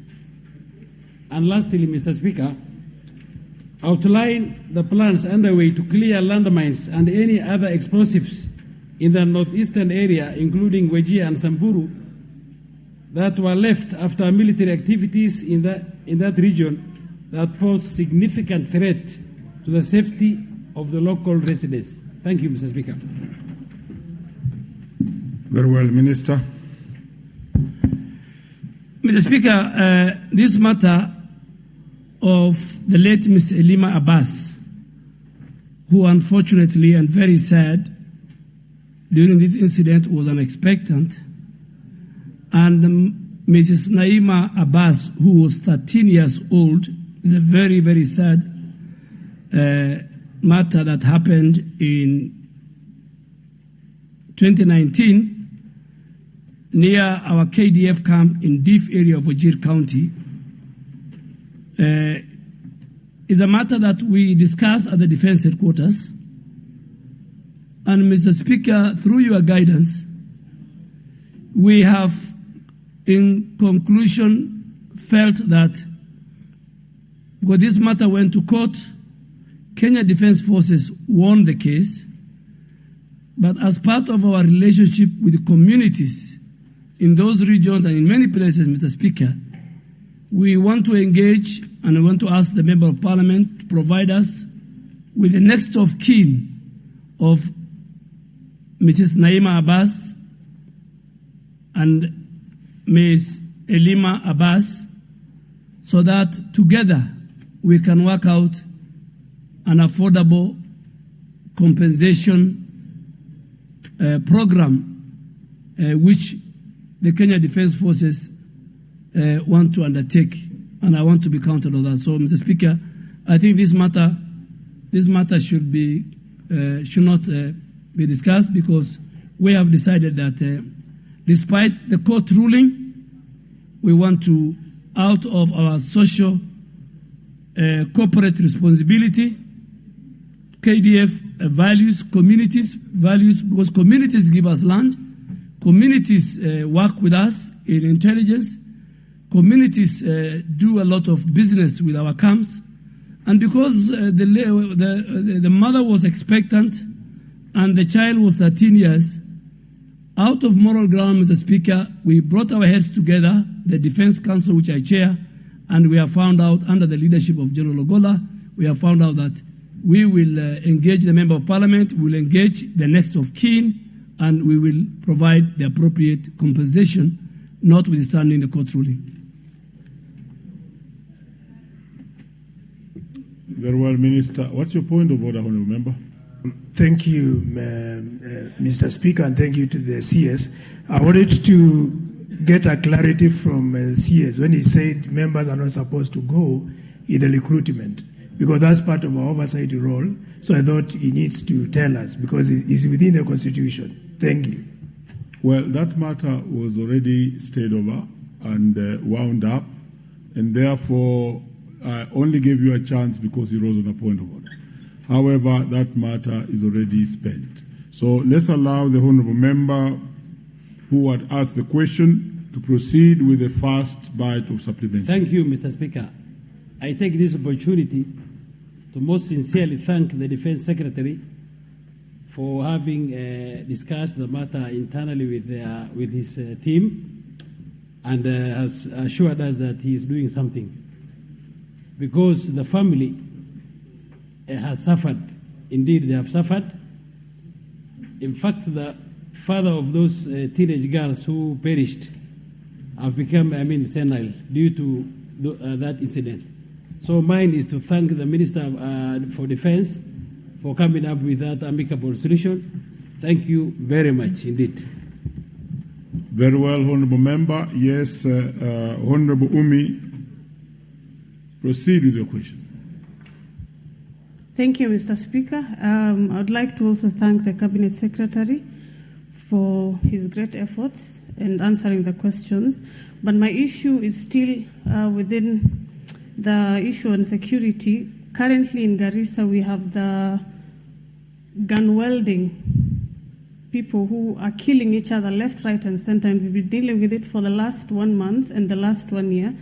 And lastly, Mr. Speaker, outline the plans underway to clear landmines and any other explosives in the northeastern area, including Wajir and Samburu, that were left after military activities in that region that pose significant threat to the safety of the local residents. Thank you, Mr. Speaker. Very well, Minister. Mr. Speaker, this matter of the late Ms. Elima Abbas, who unfortunately and very sad during this incident was an expectant, and Mrs. Naima Abbas, who was 13 years old, is a very, very sad matter that happened in 2019 near our KDF camp in Diff area of Wajir County. Is a matter that we discussed at the Defense Headquarters. And Mr. Speaker, through your guidance, we have, in conclusion, felt that when this matter went to court, Kenya Defense Forces won the case. But as part of our relationship with the communities in those regions and in many places, Mr. Speaker, we want to engage and I want to ask the Member of Parliament to provide us with the next of kin of Mrs. Naima Abbas and Ms. Elima Abbas, so that together we can work out an affordable compensation program which the Kenya Defense Forces want to undertake, and I want to be counted on that. So, Mr. Speaker, I think this matter should not be discussed, because we have decided that despite the court ruling, we want to, out of our social corporate responsibility, KDF values communities, because communities give us land, communities work with us in intelligence, communities do a lot of business with our camps, and because the mother was expectant and the child was 13 years, out of moral ground, Mr. Speaker, we brought our heads together, the Defense Council, which I chair, and we have found out, under the leadership of General Ogola, we have found out that we will engage the Member of Parliament, we will engage the next of kin, and we will provide the appropriate compensation, notwithstanding the court ruling. Very well, Minister. What's your point of order, Honourable Member? Thank you, Mr. Speaker, and thank you to the CS. I wanted to get a clarity from CS when he said members are not supposed to go in the recruitment, because that's part of our oversight role. So I thought he needs to tell us, because it's within the Constitution. Thank you. Well, that matter was already stayed over and wound up, and therefore I only gave you a chance because you rose on a point of order. However, that matter is already spent. So let's allow the Honourable Member who had asked the question to proceed with the first bite of supplementary. Thank you, Mr. Speaker. I take this opportunity to most sincerely thank the Defense Secretary for having discussed the matter internally with his team, and has assured us that he is doing something. Because the family has suffered. Indeed, they have suffered. In fact, the father of those teenage girls who perished have become, senile due to that incident. So mine is to thank the Minister for Defense for coming up with that amicable solution. Thank you very much indeed. Very well, Honourable Member. Yes, Honourable Umi, proceed with your question. Thank you, Mr. Speaker. I would like to also thank the Cabinet Secretary for his great efforts in answering the questions. But my issue is still within the issue on security. Currently in Garissa, we have the gun welding people who are killing each other left, right, and center, and we've been dealing with it for the last 1 month and the last 1 year.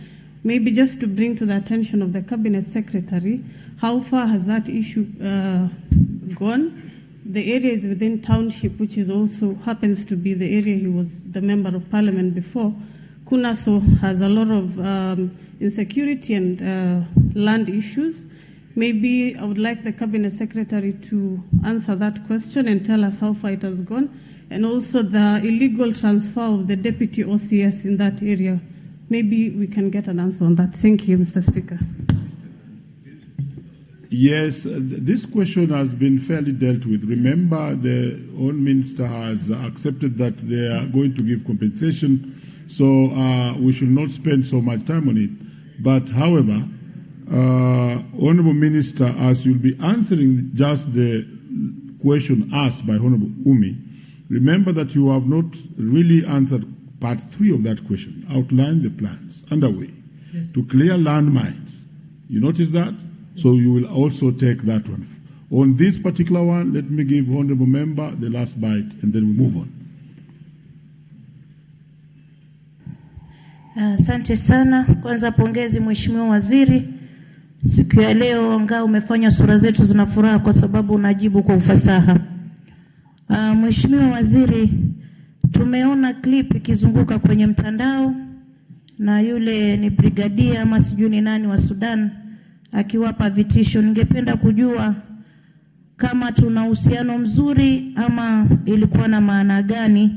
Maybe just to bring to the attention of the Cabinet Secretary, how far has that issue gone? The area is within township, which is also happens to be the area he was the Member of Parliament before. Kunaso has a lot of insecurity and land issues. Maybe I would like the Cabinet Secretary to answer that question and tell us how far it has gone, and also the illegal transfer of the Deputy OCS in that area. Maybe we can get an answer on that. Thank you, Mr. Speaker. Yes, this question has been fairly dealt with. Remember, the Home Minister has accepted that they are going to give compensation, so we should not spend so much time on it. But, however, Honourable Minister, as you'll be answering just the question asked by Honourable Umi, remember that you have not really answered part 3 of that question, outline the plans underway to clear landmines. You notice that? So you will also take that one. On this particular one, let me give Honourable Member the last bite and then we move on. Asante sana. Kwanza pongezi Mheshimiwa Waziri. Siku ya leo anga umefanya sura zetu zina furaha kwa sababu unajibu kwa ufasaha. Mheshimiwa Waziri, tumeona clip ikizunguka kwenye mtandao na yule ni brigadia ama sijui ni nani wa Sudan akiwapa vitisho. Ningependa kujua kama tuna uhusiano mzuri ama ilikuwa na maana gani,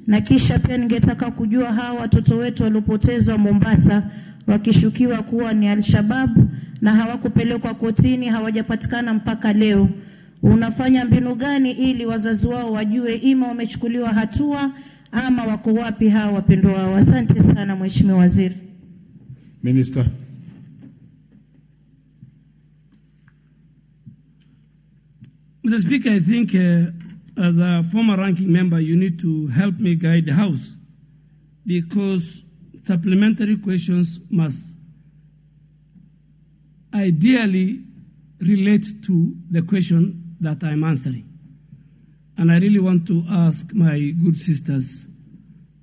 na kisha pia ningetaka kujua hawa watoto wetu waliopotezwa Mombasa wakishukiwa kuwa ni Al-Shabaab na hawakupelekwa kotini, hawajapatikana mpaka leo. Unafanya mbinu gani ili wazazi wao wajue ima wamechukuliwa hatua ama wako wapi hawa wapendwa wao? Asante sana Mheshimiwa Waziri. Minister. Mr. Speaker, I think as a former ranking member, you need to help me guide the House, because supplementary questions must ideally relate to the question that I'm answering. And I really want to ask my good sisters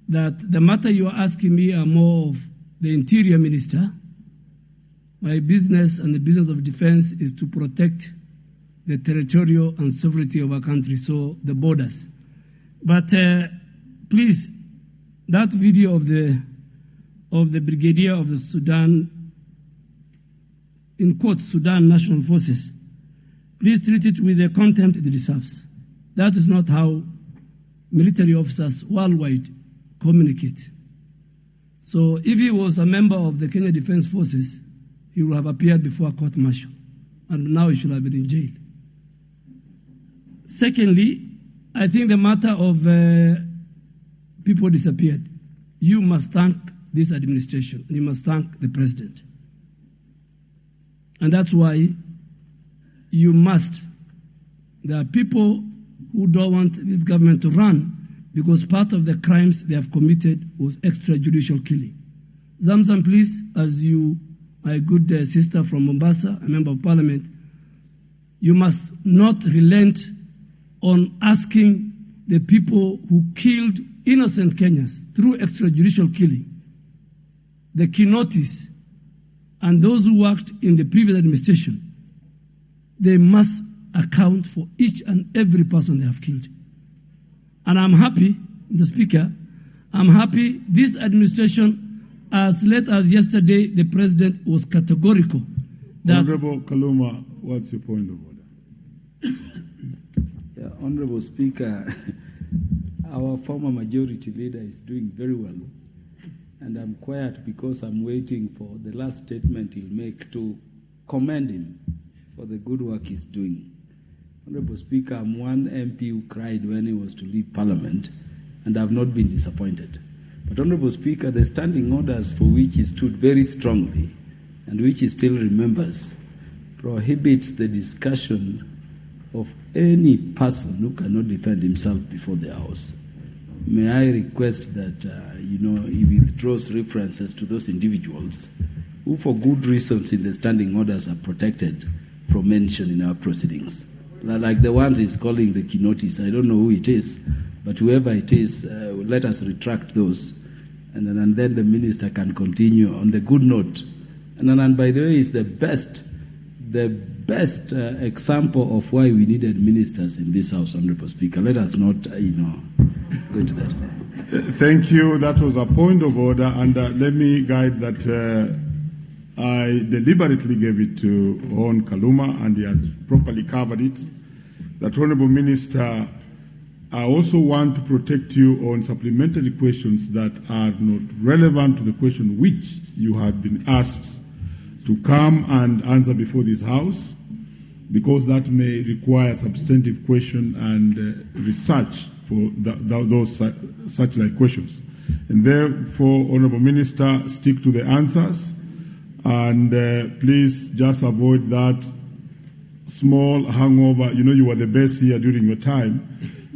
that the matter you are asking me are more of the Interior Minister. My business and the business of defense is to protect the territorial and sovereignty of our country, so the borders. But please, that video of the brigadier of the Sudan, in quotes, Sudan National Forces, please treat it with the contempt it deserves. That is not how military officers worldwide communicate. So if he was a member of the Kenya Defence Forces, he would have appeared before a court-martial, and now he should have been in jail. Secondly, I think the matter of people disappeared, you must thank this administration, and you must thank the president. And that's why you must. There are people who don't want this government to run because part of the crimes they have committed was extrajudicial killing. Zamzam, please, as you, my good sister from Mombasa, a member of parliament, you must not relent on asking the people who killed innocent Kenyans through extrajudicial killing, the Kinotis, and those who worked in the previous administration. They must account for each and every person they have killed. And I'm happy, Mr. Speaker, I'm happy this administration, as late as yesterday, the president was categorical that... Honorable Kaluma, what's your point of order? Yeah, Honorable Speaker, our former majority leader is doing very well. And I'm quiet because I'm waiting for the last statement he'll make to commend him for the good work he's doing. Honorable Speaker, I'm one MP who cried when he was to leave Parliament, and I've not been disappointed. But Honorable Speaker, the standing orders for which he stood very strongly, and which he still remembers, prohibits the discussion of any person who cannot defend himself before the House. May I request that, he withdraws references to those individuals who, for good reasons in the standing orders, are protected from mention in our proceedings. Like the ones he's calling the Kinotis. I don't know who it is, but whoever it is, let us retract those. And then the minister can continue on the good note. And by the way, it's the best example of why we needed ministers in this House, Honorable Speaker. Let us not, go into that. Thank you. That was a point of order, and let me guide that I deliberately gave it to Hon Kaluma, and he has properly covered it. That, Honourable Minister, I also want to protect you on supplementary questions that are not relevant to the question which you had been asked to come and answer before this House, because that may require substantive question and research for those such like questions. And therefore, Honourable Minister, stick to the answers, and please just avoid that small hangover. You were the best here during your time.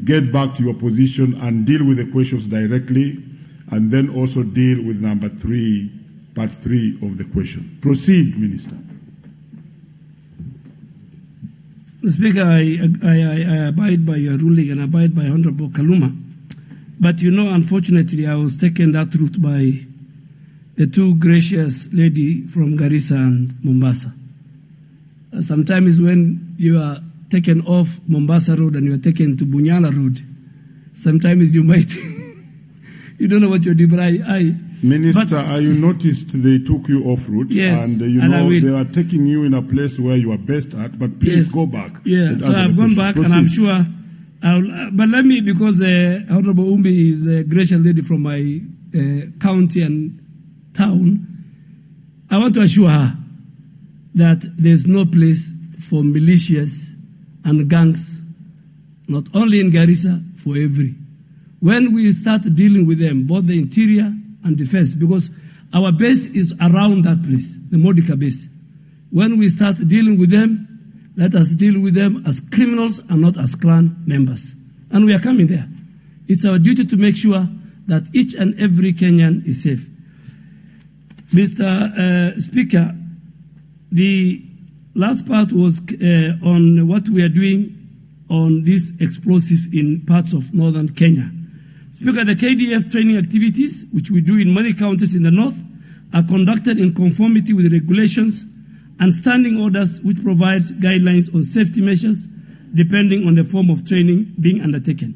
Get back to your position and deal with the questions directly, and then also deal with number 3, part 3 of the question. Proceed, Minister. Mr. Speaker, I abide by your ruling and abide by Honorable Kaluma. But unfortunately, I was taken that route by the two gracious lady from Garissa and Mombasa. Sometimes when you are taken off Mombasa Road and you are taken to Bunyala Road, sometimes you might, you don't know what you're doing, but Minister, you noticed they took you off route, yes, and they are taking you in a place where you are best at, but please go back. Yeah, so I've gone back. Proceed. And I'm sure, but let me, because Honorable Umbi is a gracious lady from my county and town, I want to assure her that there's no place for militias and gangs, not only in Garissa, for every. When we start dealing with them, both the interior and defense, because Our base is around that place, the Modica base. When we start dealing with them, let us deal with them as criminals and not as clan members. And we are coming there. It's our duty to make sure that each and every Kenyan is safe. Mr. Speaker, the last part was on what we are doing on these explosives in parts of northern Kenya. Speaker, the KDF training activities, which we do in many counties in the north, are conducted in conformity with the regulations and standing orders which provides guidelines on safety measures depending on the form of training being undertaken.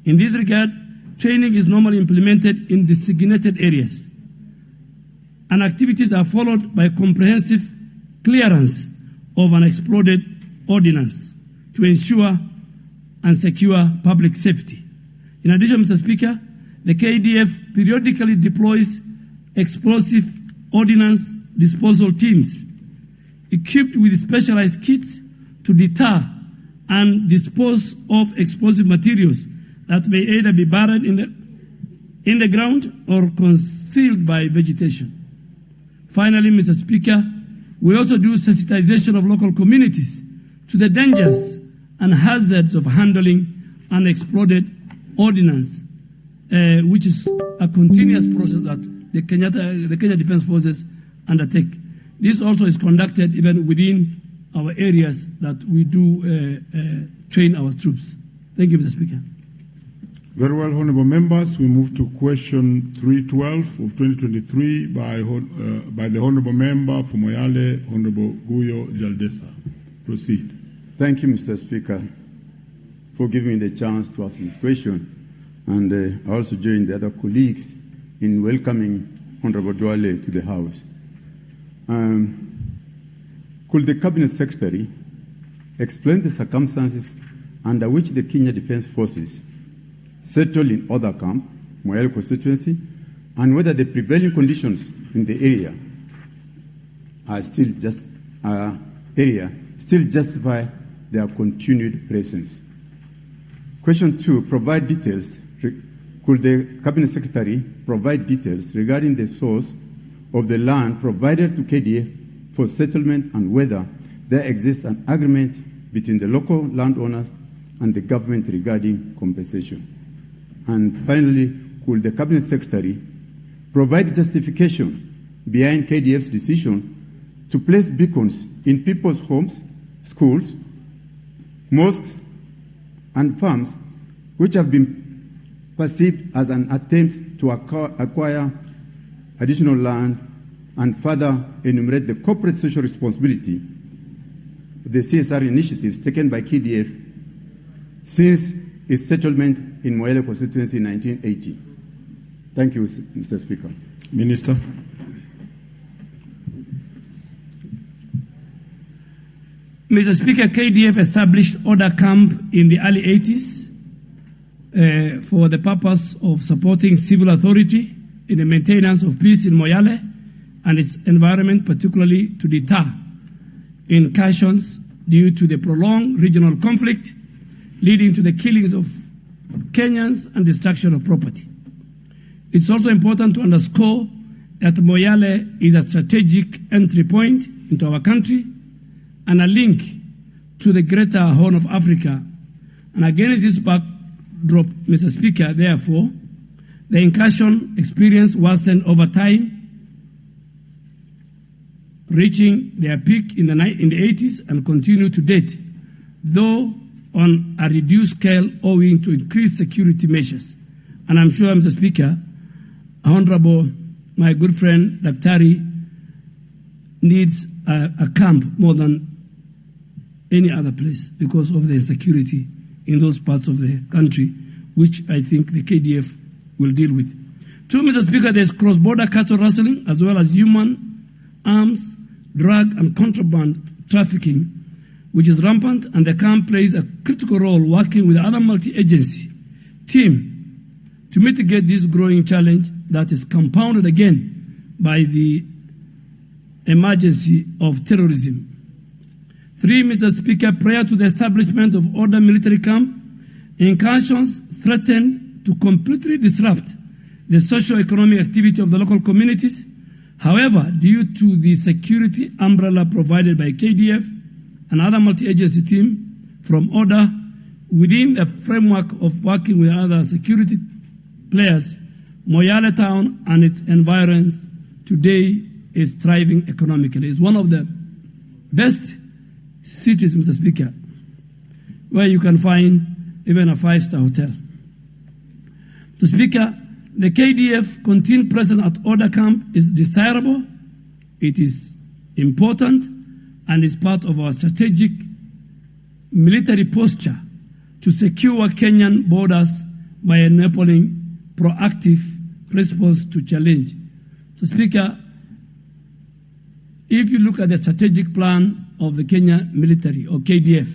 In this regard, training is normally implemented in designated areas, and activities are followed by comprehensive clearance of an exploded ordnance to ensure and secure public safety. In addition, Mr. Speaker, the KDF periodically deploys explosive ordnance disposal teams equipped with specialized kits to deter and dispose of explosive materials that may either be buried in the ground or concealed by vegetation. Finally, Mr. Speaker, we also do sensitization of local communities to the dangers and hazards of handling unexploded ordnance, which is a continuous process that the Kenya Defence Forces undertake. This also is conducted even within our areas that we do train our troops. Thank you, Mr. Speaker. Very well, honourable members. We move to question 312 of 2023 by the honourable member for Moyale, Honourable Guyo Jaldesa. Proceed. Thank you, Mr. Speaker, for giving me the chance to ask this question. And I also join the other colleagues in welcoming Honourable Duale to the House. Could the Cabinet Secretary explain the circumstances under which the Kenya Defence Forces settled in other camp, Moyale constituency, and whether the prevailing conditions in the area are still justify their continued presence? Question 2, provide details. Could the Cabinet Secretary provide details regarding the source of the land provided to KDF for settlement and whether there exists an agreement between the local landowners and the government regarding compensation? And finally, could the Cabinet Secretary provide justification behind KDF's decision to place beacons in people's homes, schools, mosques, and farms, which have been perceived as an attempt to acquire additional land, and further enumerate the corporate social responsibility, the CSR initiatives taken by KDF since its settlement in Moyale constituency in 1980. Thank you, Mr. Speaker. Minister. Mr. Speaker, KDF established Order Camp in the early 80s for the purpose of supporting civil authority in the maintenance of peace in Moyale and its environment, particularly to deter incursions due to the prolonged regional conflict leading to the killings of Kenyans and destruction of property. It's also important to underscore that Moyale is a strategic entry point into our country and a link to the greater Horn of Africa. And against this backdrop, Mr. Speaker, therefore, the incursion experience worsened over time, reaching their peak in the 80s and continue to date, though on a reduced scale owing to increased security measures. And I'm sure, Mr. Speaker, Honorable, my good friend, Daktari, needs a camp more than any other place because of the insecurity in those parts of the country, which I think the KDF will deal with. Two, Mr. Speaker, there's cross-border cattle rustling as well as human, arms, drug, and contraband trafficking, which is rampant, and the camp plays a critical role working with other multi-agency team to mitigate this growing challenge that is compounded again by the emergency of terrorism. Three, Mr. Speaker, prior to the establishment of Order Military Camp, incursions threatened to completely disrupt the socio-economic activity of the local communities However, due to the security umbrella provided by KDF and other multi-agency team from ORDA, within the framework of working with other security players, Moyale town and its environs today is thriving economically. It's one of the best cities, Mr. Speaker, where you can find even a 5-star hotel. Mr. Speaker, the KDF continued presence at Order Camp is desirable, it is important, and is part of our strategic military posture to secure Kenyan borders by enabling proactive response to challenge. So, Speaker, if you look at the strategic plan of the Kenya military or KDF,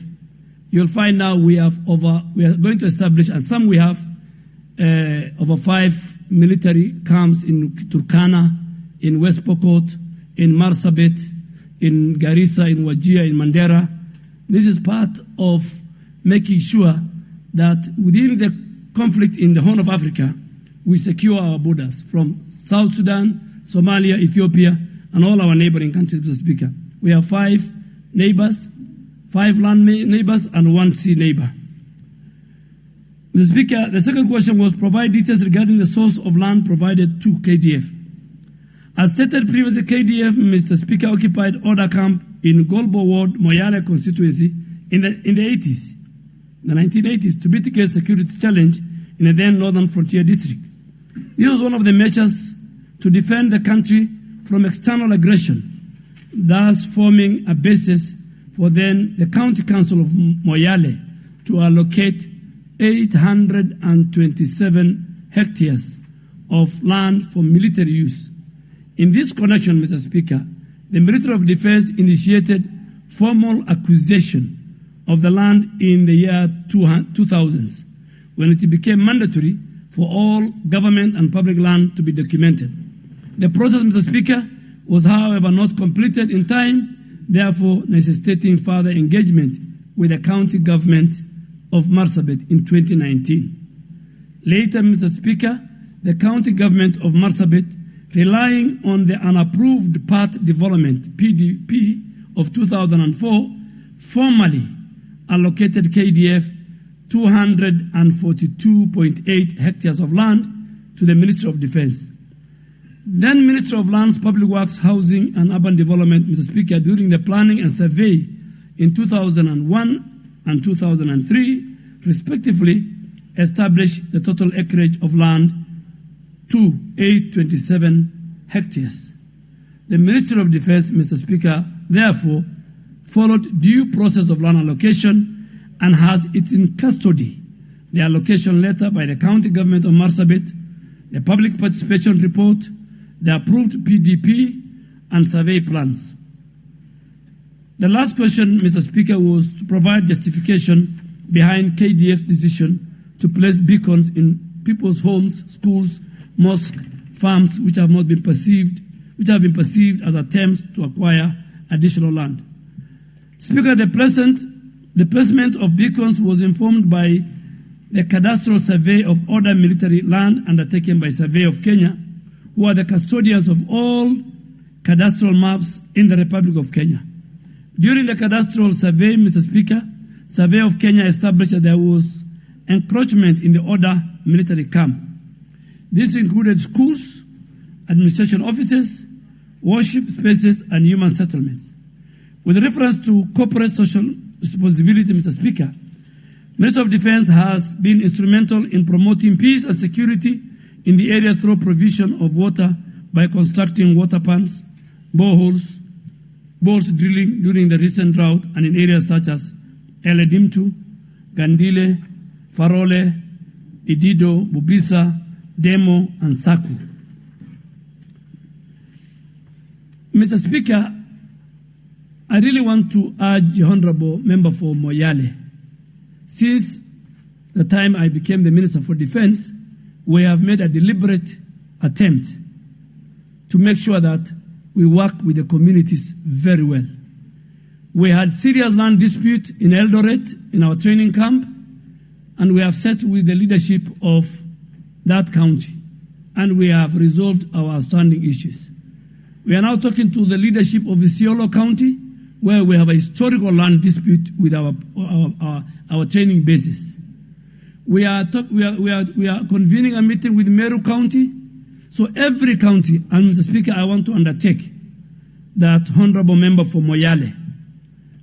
you'll find now we are going to establish, and some we have over 5 military camps in Turkana, in West Pokot, in Marsabit, in Garissa, in Wajir, in Mandera. This is part of making sure that within the conflict in the Horn of Africa, we secure our borders from South Sudan, Somalia, Ethiopia, and all our neighboring countries, Mr. Speaker. We have 5 neighbors, 5 land neighbors, and 1 sea neighbor. Mr. Speaker, the second question was provide details regarding the source of land provided to KDF. As stated previously, KDF, Mr. Speaker, occupied Order Camp in Golbo Ward, Moyale constituency in the 80s, the 1980s, to mitigate security challenge in the then Northern Frontier District. This was one of the measures to defend the country from external aggression, thus forming a basis for then the County Council of Moyale to allocate 827 hectares of land for military use. In this connection, Mr. Speaker, the Ministry of Defense initiated formal acquisition of the land in the year 2000s, when it became mandatory for all government and public land to be documented. The process, Mr. Speaker, was however not completed in time, therefore necessitating further engagement with the county government of Marsabit in 2019. Later, Mr. Speaker, the county government of Marsabit, relying on the unapproved Path Development PDP of 2004, formally allocated KDF 242.8 hectares of land to the Ministry of Defense. Then Ministry of Lands, Public Works, Housing and Urban Development, Mr. Speaker, during the planning and survey in 2001 and 2003, respectively, established the total acreage of land to 827 hectares. The Ministry of Defense, Mr. Speaker, therefore, followed due process of land allocation and has it in custody the allocation letter by the county government of Marsabit, the public participation report, the approved PDP, and survey plans. The last question, Mr. Speaker, was to provide justification behind KDF's decision to place beacons in people's homes, schools, mosques, farms, which have been perceived as attempts to acquire additional land. Speaker, the placement of beacons was informed by the cadastral survey of order military land undertaken by Survey of Kenya, who are the custodians of all cadastral maps in the Republic of Kenya. During the cadastral survey, Mr. Speaker, Survey of Kenya established that there was encroachment in the order military camp. This included schools, administration offices, worship spaces, and human settlements. With reference to corporate social responsibility, Mr. Speaker, Minister of Defense has been instrumental in promoting peace and security in the area through provision of water by constructing water pans, boreholes, drilling during the recent drought, and in areas such as Eledimtu, Gandile, Farole, Idido, Bubisa, Demo, and Saku. Mr. Speaker, I really want to urge the Honorable Member for Moyale. Since the time I became the Minister for Defense, we have made a deliberate attempt to make sure that we work with the communities very well. We had serious land dispute in Eldoret in our training camp, and we have sat with the leadership of that county, and we have resolved our outstanding issues. We are now talking to the leadership of Isiolo County, where we have a historical land dispute with our training bases. We are convening a meeting with Meru County. So every county, and Mr. Speaker, I want to undertake that honorable member for Moyale,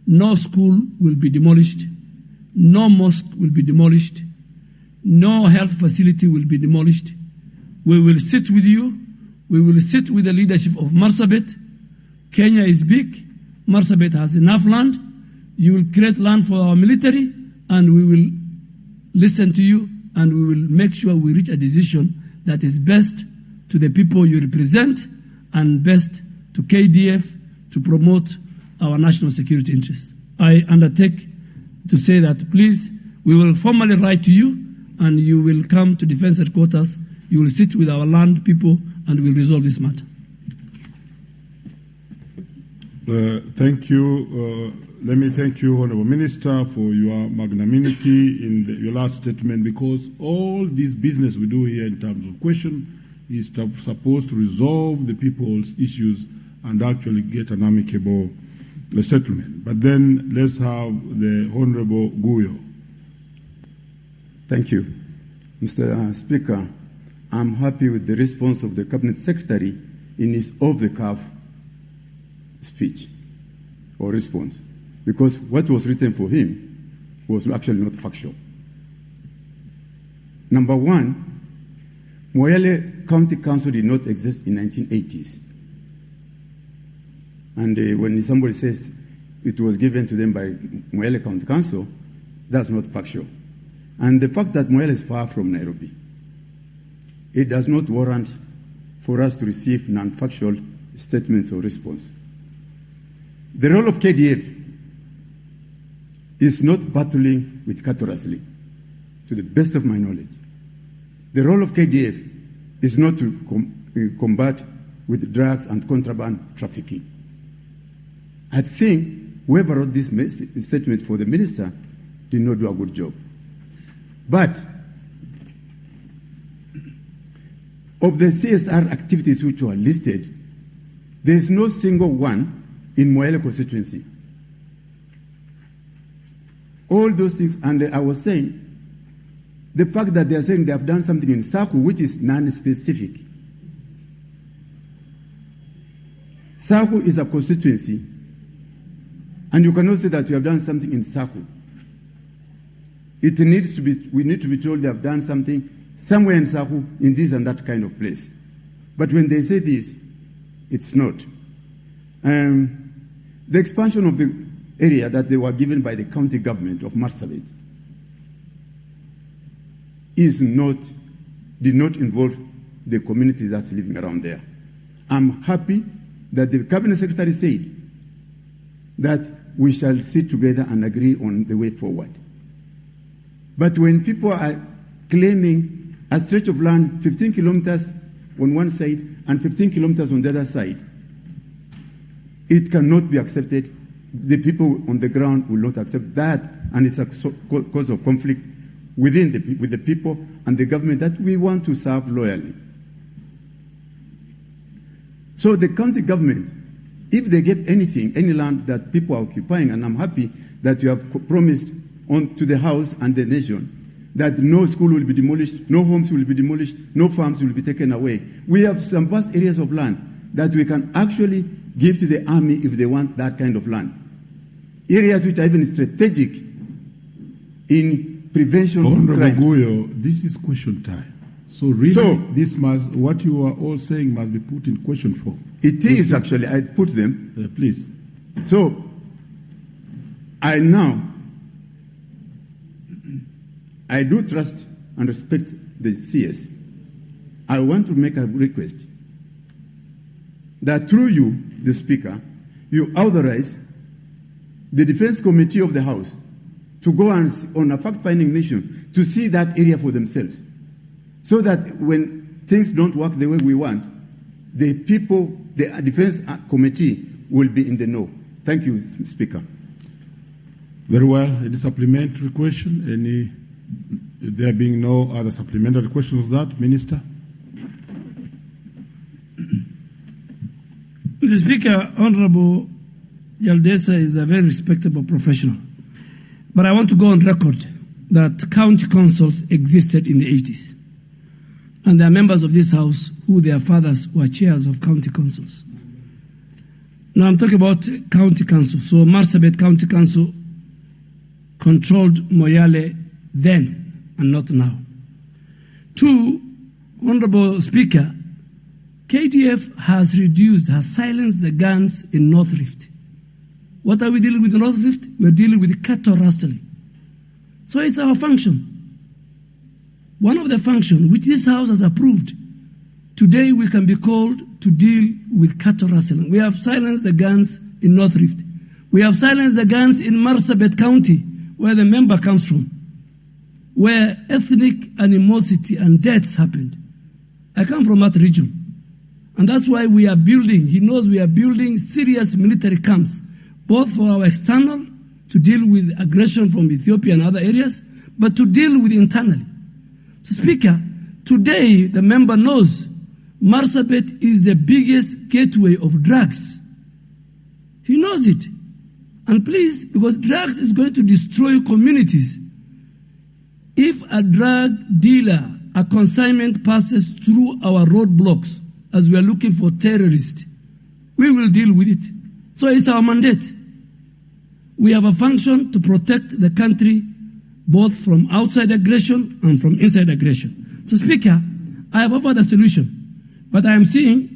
no school will be demolished, no mosque will be demolished, no health facility will be demolished. We will sit with you. We will sit with the leadership of Marsabit. Kenya is big. Marsabit has enough land. You will create land for our military, and we will listen to you, and we will make sure we reach a decision that is best to the people you represent and best to KDF to promote our national security interests. I undertake to say that, please, we will formally write to you, and you will come to Defense Headquarters. You will sit with our land people, and we'll resolve this matter. Thank you. Let me thank you, Honorable Minister, for your magnanimity in your last statement, because all this business we do here in terms of question is supposed to resolve the people's issues and actually get an amicable settlement. But then let's have the Honorable Guyo. Thank you. Mr. Speaker, I'm happy with the response of the Cabinet Secretary in his off-the-cuff speech or response, because what was written for him was actually not factual. Number one, Moyale County Council did not exist in 1980s. And when somebody says it was given to them by Moyale County Council, that's not factual. And the fact that Moyale is far from Nairobi, it does not warrant for us to receive non-factual statements or response. The role of KDF is not battling with cattle rustling, to the best of my knowledge. The role of KDF is not to combat with drugs and contraband trafficking. I think whoever wrote this statement for the minister did not do a good job. But of the CSR activities which were listed, there is no single one in Moyale constituency. All those things, and I was saying, the fact that they are saying they have done something in Saku, which is non-specific. Saku is a constituency, and you cannot say that you have done something in Saku. It needs to be, we need to be told they have done something somewhere in Saku, in this and that kind of place. But when they say this, it's not. The expansion of the area that they were given by the county government of Marsabit did not involve the community that's living around there. I'm happy that the cabinet secretary said that we shall sit together and agree on the way forward. But when people are claiming a stretch of land 15 kilometers on one side and 15 kilometers on the other side, it cannot be accepted. The people on the ground will not accept that, and it's a cause of conflict with the people and the government that we want to serve loyally. So the county government, if they get anything, any land that people are occupying, and I'm happy that you have promised to the House and the nation that no school will be demolished, no homes will be demolished, no farms will be taken away. We have some vast areas of land that we can actually give to the army if they want that kind of land. Areas which are even strategic in prevention of Honorable crimes. Guyo, this is question time. So really, what you are all saying must be put in question form. It is actually, I put them. Please. So, I do trust and respect the CS. I want to make a request that through you, the Speaker, you authorize the Defense Committee of the House to go on a fact-finding mission to see that area for themselves, so that when things don't work the way we want, the people, the Defense Committee will be in the know. Thank you, Speaker. Very well. Any supplementary question? There being no other supplementary questions of that, Minister? Mr. Speaker, Honorable Jaldesa is a very respectable professional. But I want to go on record that county councils existed in the 80s. And there are members of this House who their fathers were chairs of county councils. Now I'm talking about county council. So Marsabit County Council controlled Moyale then and not now. Two, Honorable Speaker, KDF has silenced the guns in North Rift. What are we dealing with in North Rift? We're dealing with cattle rustling. So it's our function. One of the functions which this House has approved. Today we can be called to deal with cattle rustling. We have silenced the guns in North Rift. We have silenced the guns in Marsabit County, where the member comes from, where ethnic animosity and deaths happened. I come from that region. And that's why we are building, he knows we are building serious military camps, both for our external, to deal with aggression from Ethiopia and other areas, but to deal with internally. So Speaker, today the member knows Marsabit is the biggest gateway of drugs. He knows it. And please, because drugs is going to destroy communities. If a drug dealer, a consignment passes through our roadblocks as we are looking for terrorists, we will deal with it. So it's our mandate. We have a function to protect the country both from outside aggression and from inside aggression. So Speaker, I have offered a solution, but I am seeing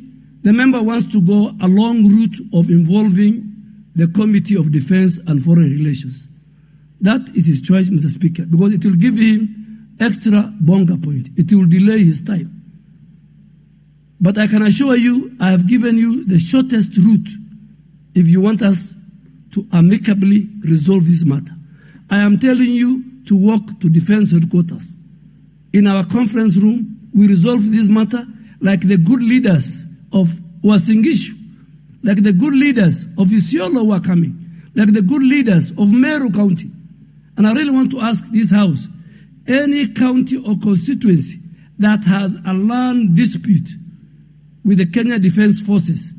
the member wants to go a long route of involving the Committee of Defense and Foreign Relations. That is his choice, Mr. Speaker, because it will give him extra bonga point. It will delay his time. But I can assure you, I have given you the shortest route if you want us to amicably resolve this matter. I am telling you to walk to Defense Headquarters. In our conference room, we resolve this matter like the good leaders of Uasingishu, like the good leaders of Isiolo who are coming, like the good leaders of Meru County. And I really want to ask this House, any county or constituency that has a land dispute with the Kenya Defence Forces,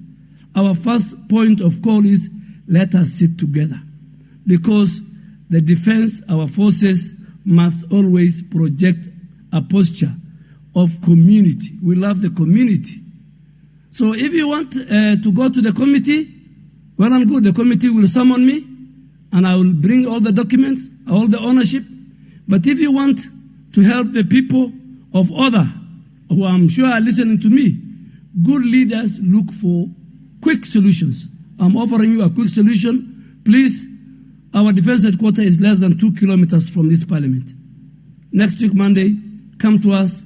our first point of call is let us sit together. Because the defense, our forces must always project a posture of community. We love the community. So if you want to go to the committee, well and good, the committee will summon me and I will bring all the documents, all the ownership. But if you want to help the people of other, who I'm sure are listening to me, good leaders look for quick solutions. I'm offering you a quick solution. Please, our defense headquarters is less than 2 kilometers from this parliament. Next week, Monday, come to us.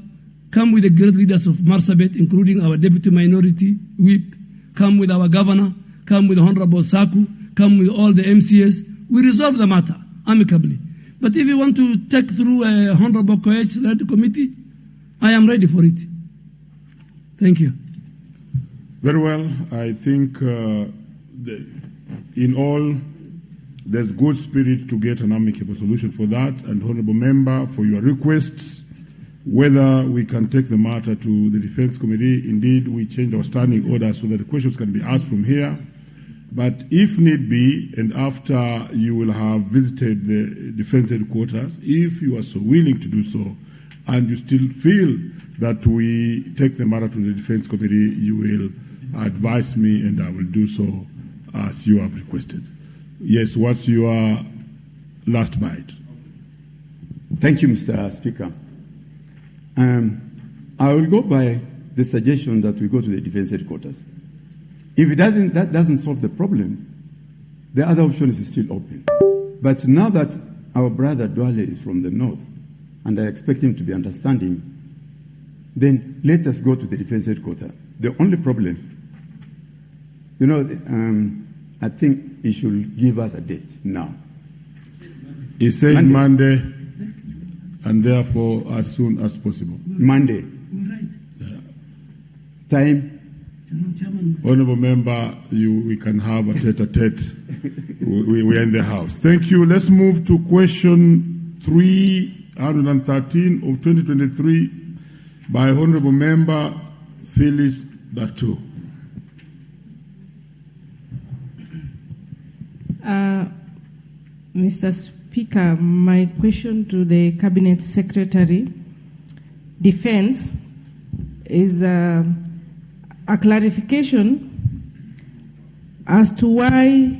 Come with the great leaders of Marsabit, including our deputy minority whip. Come with our governor. Come with Honorable Saku. Come with all the MCS. We resolve the matter amicably. But if you want to take through a Honorable Koech-led committee, I am ready for it. Thank you. Very well. I think in all, there's good spirit to get an amicable solution for that. And Honorable Member, for your requests, whether we can take the matter to the Defense Committee. Indeed, we changed our standing order so that the questions can be asked from here. But if need be, and after you will have visited the Defense Headquarters, if you are so willing to do so, and you still feel that we take the matter to the Defense Committee, you will advise me and I will do so as you have requested. Yes, what's your last bite? Thank you, Mr. Speaker. I will go by the suggestion that we go to the Defense Headquarters. If that doesn't solve the problem, the other option is still open. But now that our brother Duale is from the north, and I expect him to be understanding, then let us go to the Defense Headquarters. The only problem, I think he should give us a date now. He said Monday, and therefore as soon as possible. Monday. Time? Honorable Member, we can have a tete-a-tete. We are in the House. Thank you. Let's move to question 313 of 2023 by Honorable Member Phyllis Batu. Mr. Speaker, my question to the Cabinet Secretary, Defense, is a clarification as to why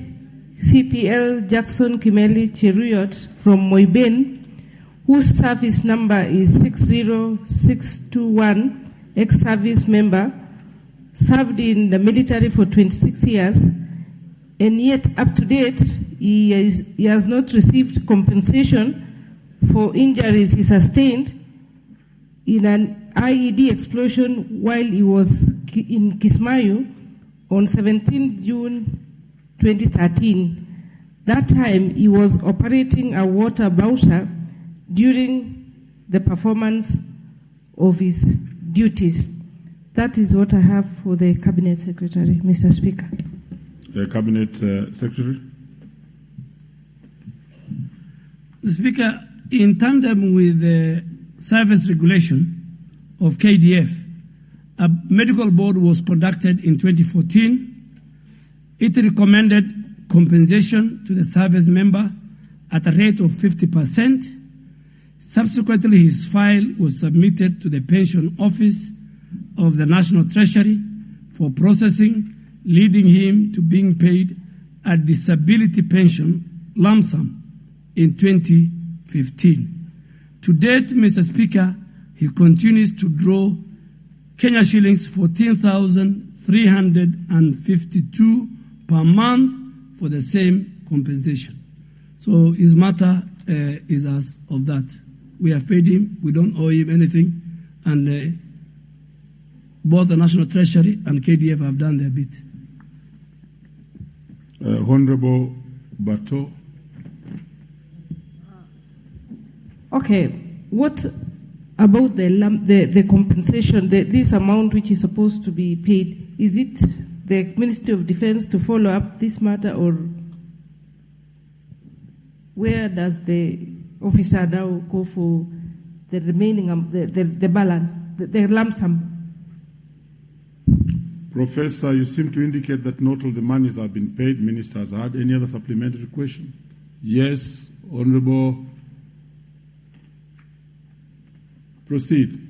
CPL Jackson Kimeli Cheruiyot from Moiben, whose service number is 60621, ex-service member, served in the military for 26 years, and yet up to date, he has not received compensation for injuries he sustained in an IED explosion while he was in Kismayu on 17 June 2013. That time, he was operating a water bowser during the performance of his duties. That is what I have for the Cabinet Secretary, Mr. Speaker. The Cabinet Secretary. Speaker, in tandem with the service regulation of KDF, a medical board was conducted in 2014. It recommended compensation to the service member at a rate of 50%. Subsequently, his file was submitted to the Pension Office of the National Treasury for processing, leading him to being paid a disability pension lump sum in 2015. To date, Mr. Speaker, he continues to draw Kenya shillings 14,352 per month for the same compensation. So his matter is as of that. We have paid him, we don't owe him anything, and both the National Treasury and KDF have done their bit. Honorable Bato. Okay, what about the compensation, this amount which is supposed to be paid? Is it the Ministry of Defense to follow up this matter, or where does the officer now go for the remaining, the balance, the lump sum? Professor, you seem to indicate that not all the monies have been paid. Minister has had any other supplementary question? Yes, Honorable. Proceed.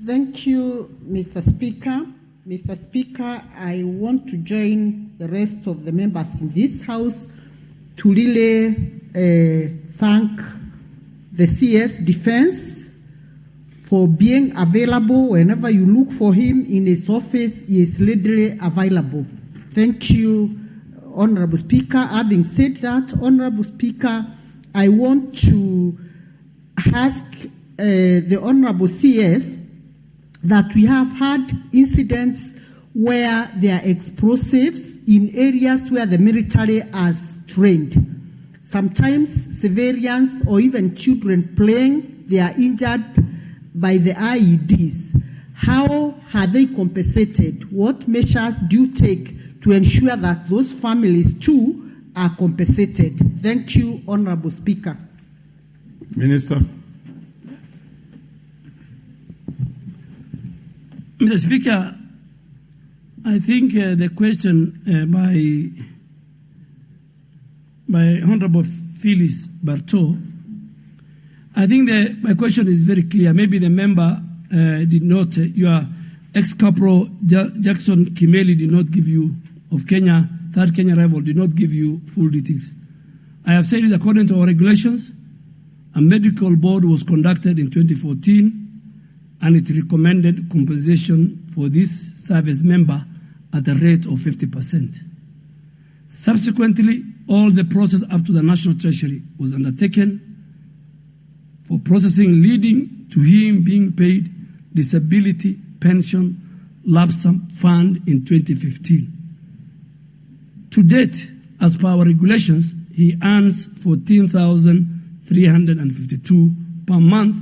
Thank you, Mr. Speaker. Mr. Speaker, I want to join the rest of the members in this House to really thank the CS Defense for being available. Whenever you look for him in his office, he is readily available. Thank you, Honorable Speaker. Having said that, Honorable Speaker, I want to ask the Honorable CS that we have had incidents where there are explosives in areas where the military has trained. Sometimes civilians or even children playing, they are injured by the IEDs. How are they compensated? What measures do you take to ensure that those families too are compensated? Thank you, Honorable Speaker. Minister. Mr. Speaker, I think the question by Honorable Phyllis Bartow, I think my question is very clear. Maybe the member did not, your ex-corporal Jackson Kimeli did not give you, of Kenya, 3rd Kenya Rifle, did not give you full details. I have said it according to our regulations. A medical board was conducted in 2014, and it recommended compensation for this service member at a rate of 50%. Subsequently, all the process up to the National Treasury was undertaken for processing, leading to him being paid disability pension lump sum fund in 2015. To date, as per our regulations, he earns 14,352 per month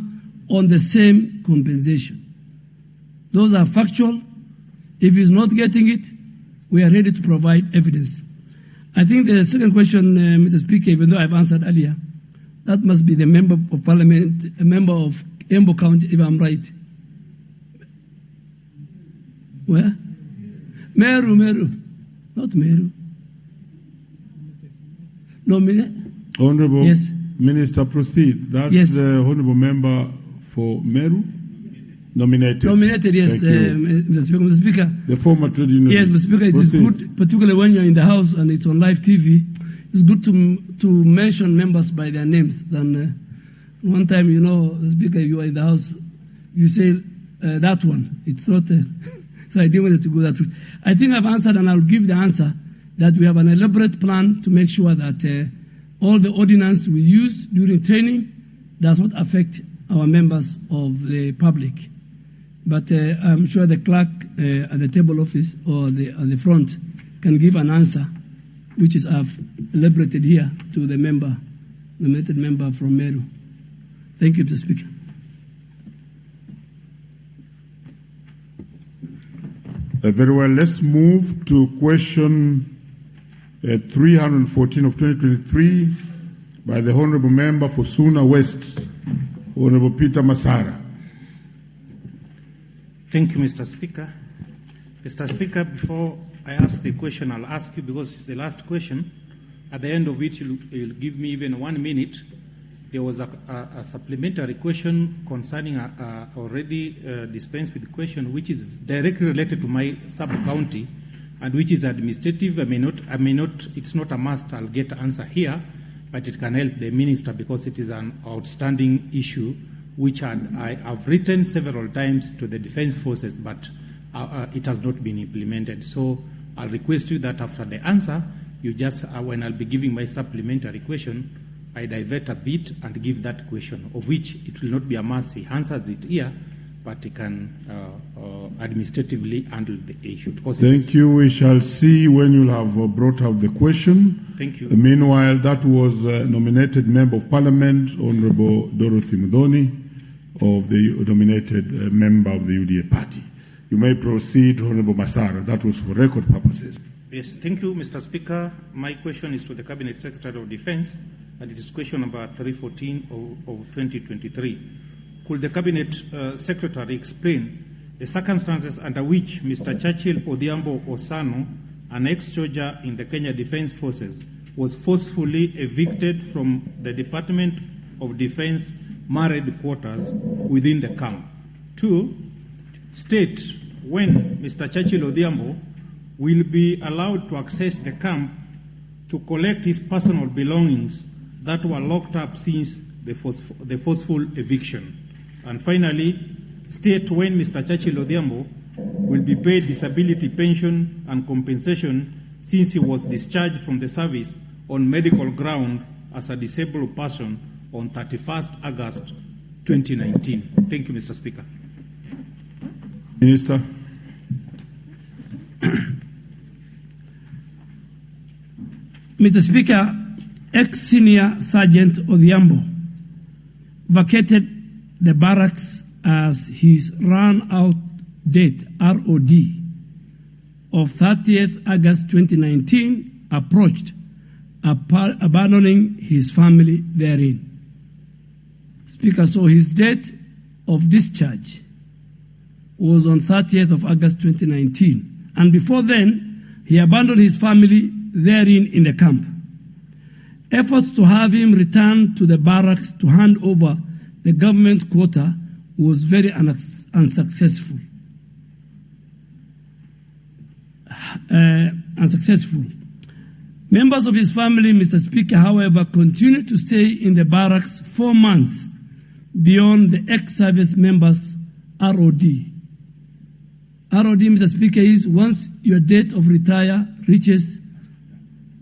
on the same compensation. Those are factual. If he's not getting it, we are ready to provide evidence. I think the second question, Mr. Speaker, even though I've answered earlier, that must be the member of parliament, a member of Embo County, if I'm right. Where? Meru. Not Meru. Honorable Yes. Minister, proceed. That's Yes. the honorable member for Meru. Nominated. Nominated, yes, Thank you. Mr. Speaker. The former trade union. Yes, Mr. Speaker, it is good, particularly when you're in the House and it's on live TV, it's good to mention members by their names. Then one time, Mr. Speaker, you are in the House, you say that one. It's not, so I didn't want to go that route. I think I've answered, and I'll give the answer, that we have an elaborate plan to make sure that all the ordinance we use during training does not affect our members of the public. But I'm sure the clerk at the table office or at the front can give an answer, which is I've elaborated here to the nominated member from Meru. Thank you, Mr. Speaker. Very well. Let's move to question 314 of 2023 by the Honorable Member for Suna West, Honorable Peter Masara. Thank you, Mr. Speaker. Mr. Speaker, before I ask the question, I'll ask you, because it's the last question, at the end of it, you'll give me even 1 minute. There was a supplementary question concerning already dispensed with the question, which is directly related to my sub-county and which is administrative. I may not, it's not a must, I'll get the answer here, but it can help the minister because it is an outstanding issue which I have written several times to the defense forces, but it has not been implemented. So I'll request you that after the answer, you just, when I'll be giving my supplementary question, I divert a bit and give that question, of which it will not be a must. He answers it here, but he can administratively handle the issue. Thank you. We shall see when you'll have brought up the question. Thank you. Meanwhile, that was nominated Member of Parliament, Honorable Dorothy Mudhoni, of the nominated member of the UDA party. You may proceed, Honorable Masara. That was for record purposes. Yes, thank you, Mr. Speaker. My question is to the Cabinet Secretary of Defense, and it is question number 314 of 2023. Could the Cabinet Secretary explain the circumstances under which Mr. Churchill Odhiambo Osano, an ex-soldier in the Kenya Defence Forces, was forcefully evicted from the Department of Defence married quarters within the camp? 2, state when Mr. Churchill Odhiambo will be allowed to access the camp to collect his personal belongings that were locked up since the forceful eviction. And finally, state when Mr. Churchill Odhiambo will be paid disability pension and compensation since he was discharged from the service on medical ground as a disabled person on 31st August 2019. Thank you, Mr. Speaker. Minister. Mr. Speaker, ex-senior Sergeant Odhiambo vacated the barracks as his run-out date, ROD, of 30th August 2019 approached, abandoning his family therein. Speaker, so his date of discharge was on 30th of August 2019. And before then, he abandoned his family therein in the camp. Efforts to have him return to the barracks to hand over the government quota was very unsuccessful. Members of his family, Mr. Speaker, however, continued to stay in the barracks 4 months beyond the ex-service members' ROD. ROD, Mr. Speaker, is once your date of retire reaches,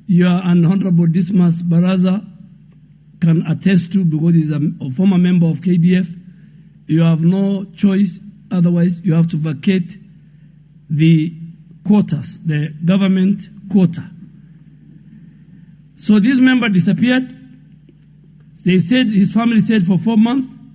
you are an Honorable Dismas Baraza can attest to, because he's a former member of KDF, you have no choice, otherwise you have to vacate the quotas, the government quota. So this member disappeared. They said, his family said, for 4 months.